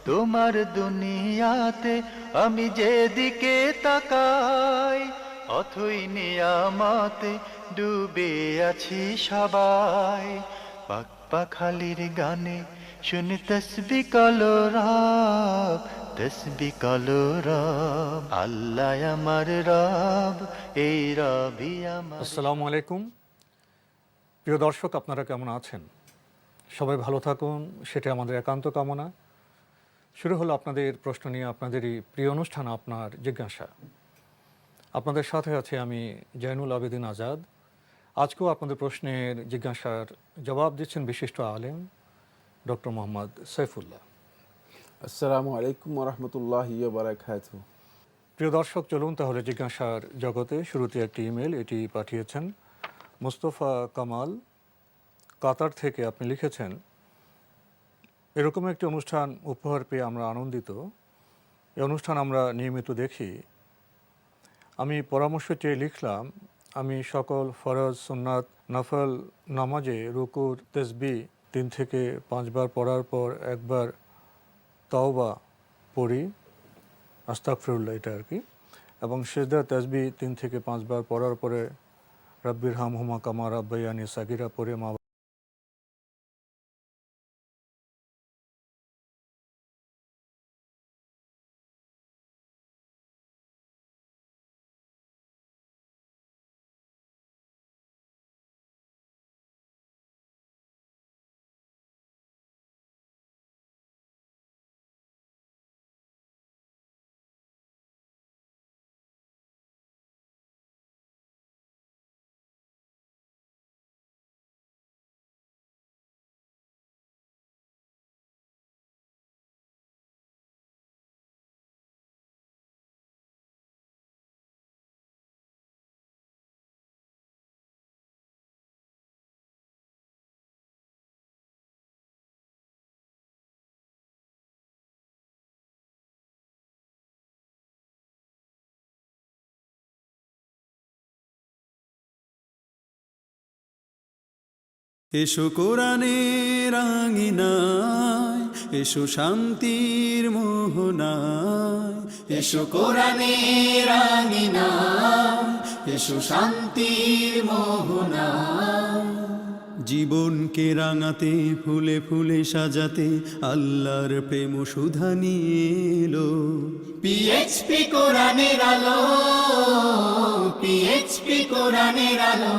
তোমার দুনিয়াতে আমি যেদিকে তাকাই অথই নিয়ামতে ডুবে আছি সবাই পাক পাখালির গানে শুনি তসবি কলরব তসবি কলরব আল্লাহ আমার রব এই রবি আমার
আসসালামু আলাইকুম প্রিয় দর্শক, আপনারা কেমন আছেন? সবাই ভালো থাকুন, সেটা আমাদের একান্ত কামনা। শুরু হলো আপনাদের প্রশ্ন নিয়ে আপনাদেরই প্রিয় অনুষ্ঠান আপনার জিজ্ঞাসা। আপনাদের সাথে আছে আমি জয়নুল আবেদিন আজাদ। আজকেও আপনাদের প্রশ্নের জিজ্ঞাসার জবাব দিচ্ছেন বিশিষ্ট আলেম ডক্টর মোহাম্মদ সাইফুল্লাহ।
আসসালামু আলাইকুম ওরহমতুল্লাহি ওয়া বারাকাতুহু।
প্রিয় দর্শক, চলুন তাহলে জিজ্ঞাসার জগতে। শুরুতে একটি ইমেল, এটি পাঠিয়েছেন মুস্তফা কামাল কাতার থেকে। আপনি লিখেছেন, এরকম একটি অনুষ্ঠান উপহার পেয়ে আমরা আনন্দিত। এই অনুষ্ঠান আমরা নিয়মিত দেখি। আমি পরামর্শ চেয়ে লিখলাম, আমি সকল ফরজ, সুন্নাত, নফল নামাজে রুকুর তাসবিহ 3 থেকে 5 বার পড়ার পর একবার তাওবা পড়ি, আস্তাগফিরুল্লাহ এটা আর কি, এবং সিজদা তাসবিহ 3 থেকে 5 বার পড়ার পরে রব্বির হামহুমা কামা রাব্বায়ানি সাগীরা পড়ে মা
এসো কোরআনের আঙিনায়, এসো শান্তির মোহনায়, এসো কোরআনের আঙিনায়, এসো শান্তির মোহনায়। জীবনকে রাঙাতে, ফুলে ফুলে সাজাতে আল্লাহর প্রেম সুধা নিয়ে এলো পিএইচপি কোরআনের আলো, পিএইচপি কোরআনের আলো,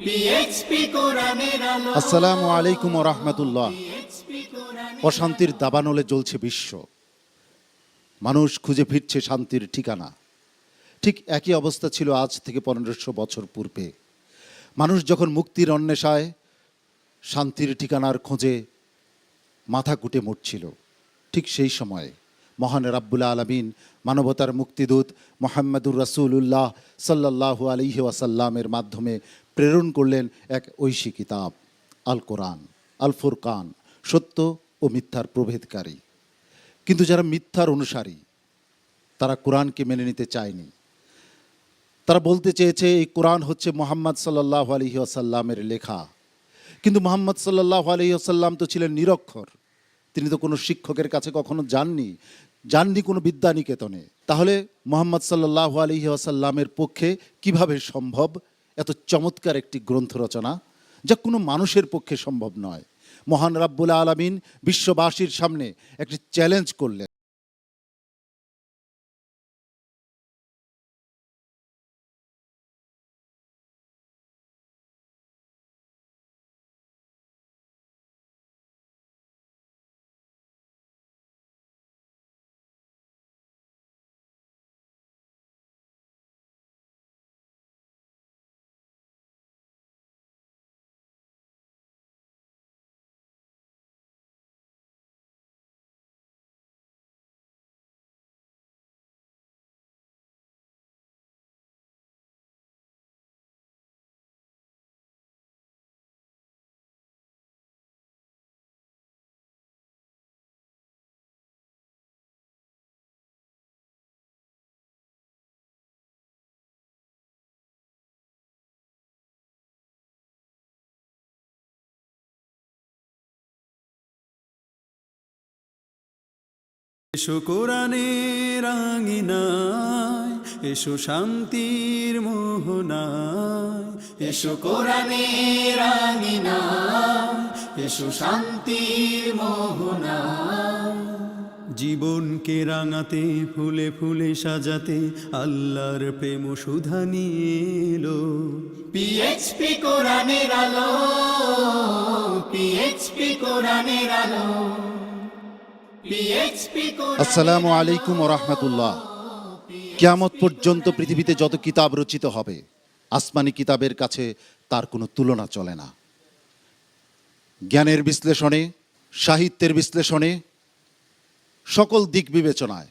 পিএইচপি কোরআনের আলো।
আসসালামু আলাইকুম ওয়া রাহমাতুল্লাহ। অশান্তির দাবানলে জ্বলছে বিশ্ব, মানুষ খুঁজে ফিরছে শান্তির ঠিকানা। ঠিক একই অবস্থা ছিল আজ থেকে 1500 বছর পূর্বে। মানুষ যখন মুক্তির অন্বেষায় শান্তির ঠিকানার খোঁজে মাথা কুটে মরছিল, ঠিক সেই সময়ে মহান রাব্বুল আলামিন মানবতার মুক্তিদূত মুহাম্মদুর রাসূলুল্লাহ সাল্লাল্লাহু আলাইহি ওয়াসাল্লামের মাধ্যমে প্রেরণ করলেন এক ঐশী কিতাব, আল কোরআন, আল ফুরকান, সত্য ও মিথ্যার প্রভেদকারী। কিন্তু যারা মিথ্যার অনুসারী তারা কোরআনকে মেনে নিতে চায়নি। তারা বলতে চেয়েছে এই কোরআন হচ্ছে মুহাম্মদ সাল্লাল্লাহু আলাইহি ওয়াসাল্লামের লেখা। কিন্তু মুহাম্মদ সাল্লাল্লাহু আলাইহি ওয়াসাল্লাম তো ছিলেন নিরক্ষর, তিনি তো কোনো শিক্ষকের কাছে কখনো যাননি কোনো বিদ্যানিকেতনে। তাহলে মুহাম্মদ সাল্লাল্লাহু আলাইহি ওয়াসাল্লামের পক্ষে কিভাবে সম্ভব এত চমৎকার একটি গ্রন্থ রচনা, যা কোনো মানুষের পক্ষে সম্ভব নয়? মহান রাব্বুল আলামিন বিশ্ববাসীর সামনে একটি চ্যালেঞ্জ করলেন।
এসো কোরআনের আঙিনায়, এসো শান্তির মোহনায়, এসো কোরআনের আঙিনায়, এসো শান্তির মোহনায়। জীবনকে রাঙাতে, ফুলে ফুলে সাজাতে আল্লাহর প্রেম সুধা নিয়ে এলো পিএইচপি কোরআনের আলো, পিএইচপি কোরআনের আলো।
আসসালামু আলাইকুম ওয়া রাহমাতুল্লাহ। কিয়ামত পর্যন্ত পৃথিবীতে যত কিতাব রচিত হবে, আসমানি কিতাবের কাছে তার কোনো তুলনা চলে না। জ্ঞানের বিশ্লেষণে, সাহিত্যের বিশ্লেষণে, সকল দিক বিবেচনায়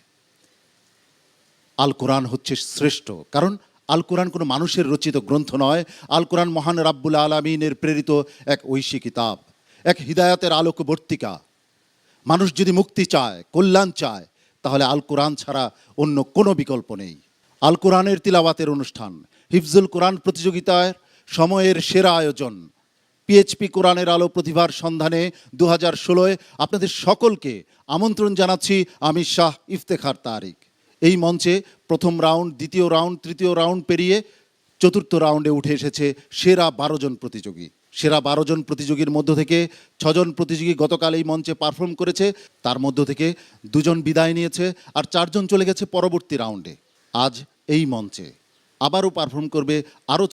আল কোরআন হচ্ছে শ্রেষ্ঠ। কারণ আল কোরআন কোনো মানুষের রচিত গ্রন্থ নয়, আল কোরআন মহান রাব্বুল আলামিনের প্রেরিত এক ঐশী কিতাব, এক হিদায়াতের আলোকবর্তিকা। মানুষ যদি মুক্তি চায়, কল্যাণ চায়, তাহলে আল কোরআন ছাড়া অন্য কোনো বিকল্প নেই। আল কোরআনের তিলাওয়াতের অনুষ্ঠান, হিফজুল কোরআন প্রতিযোগিতার সময়ের সেরা আয়োজন, পিএইচপি কোরআনের আলো প্রতিভার সন্ধানে 2016 আপনাদের সকলকে আমন্ত্রণ জানাচ্ছি। আমি শাহ ইফতেখার তারিক। এই মঞ্চে প্রথম রাউন্ড, দ্বিতীয় রাউন্ড, তৃতীয় রাউন্ড পেরিয়ে চতুর্থ রাউন্ডে উঠে এসেছে সেরা 12 জন প্রতিযোগী। সেরা 12 জন প্রতিযোগীর মধ্য থেকে 6 জন প্রতিযোগী গতকাল এই মঞ্চে পারফর্ম করেছে, তার মধ্য থেকে 2 জন বিদায় নিয়েছে, আর 4 জন চলে গেছে পরবর্তী রাউন্ডে। আজ এই মঞ্চে আবারও পারফর্ম করবে আরও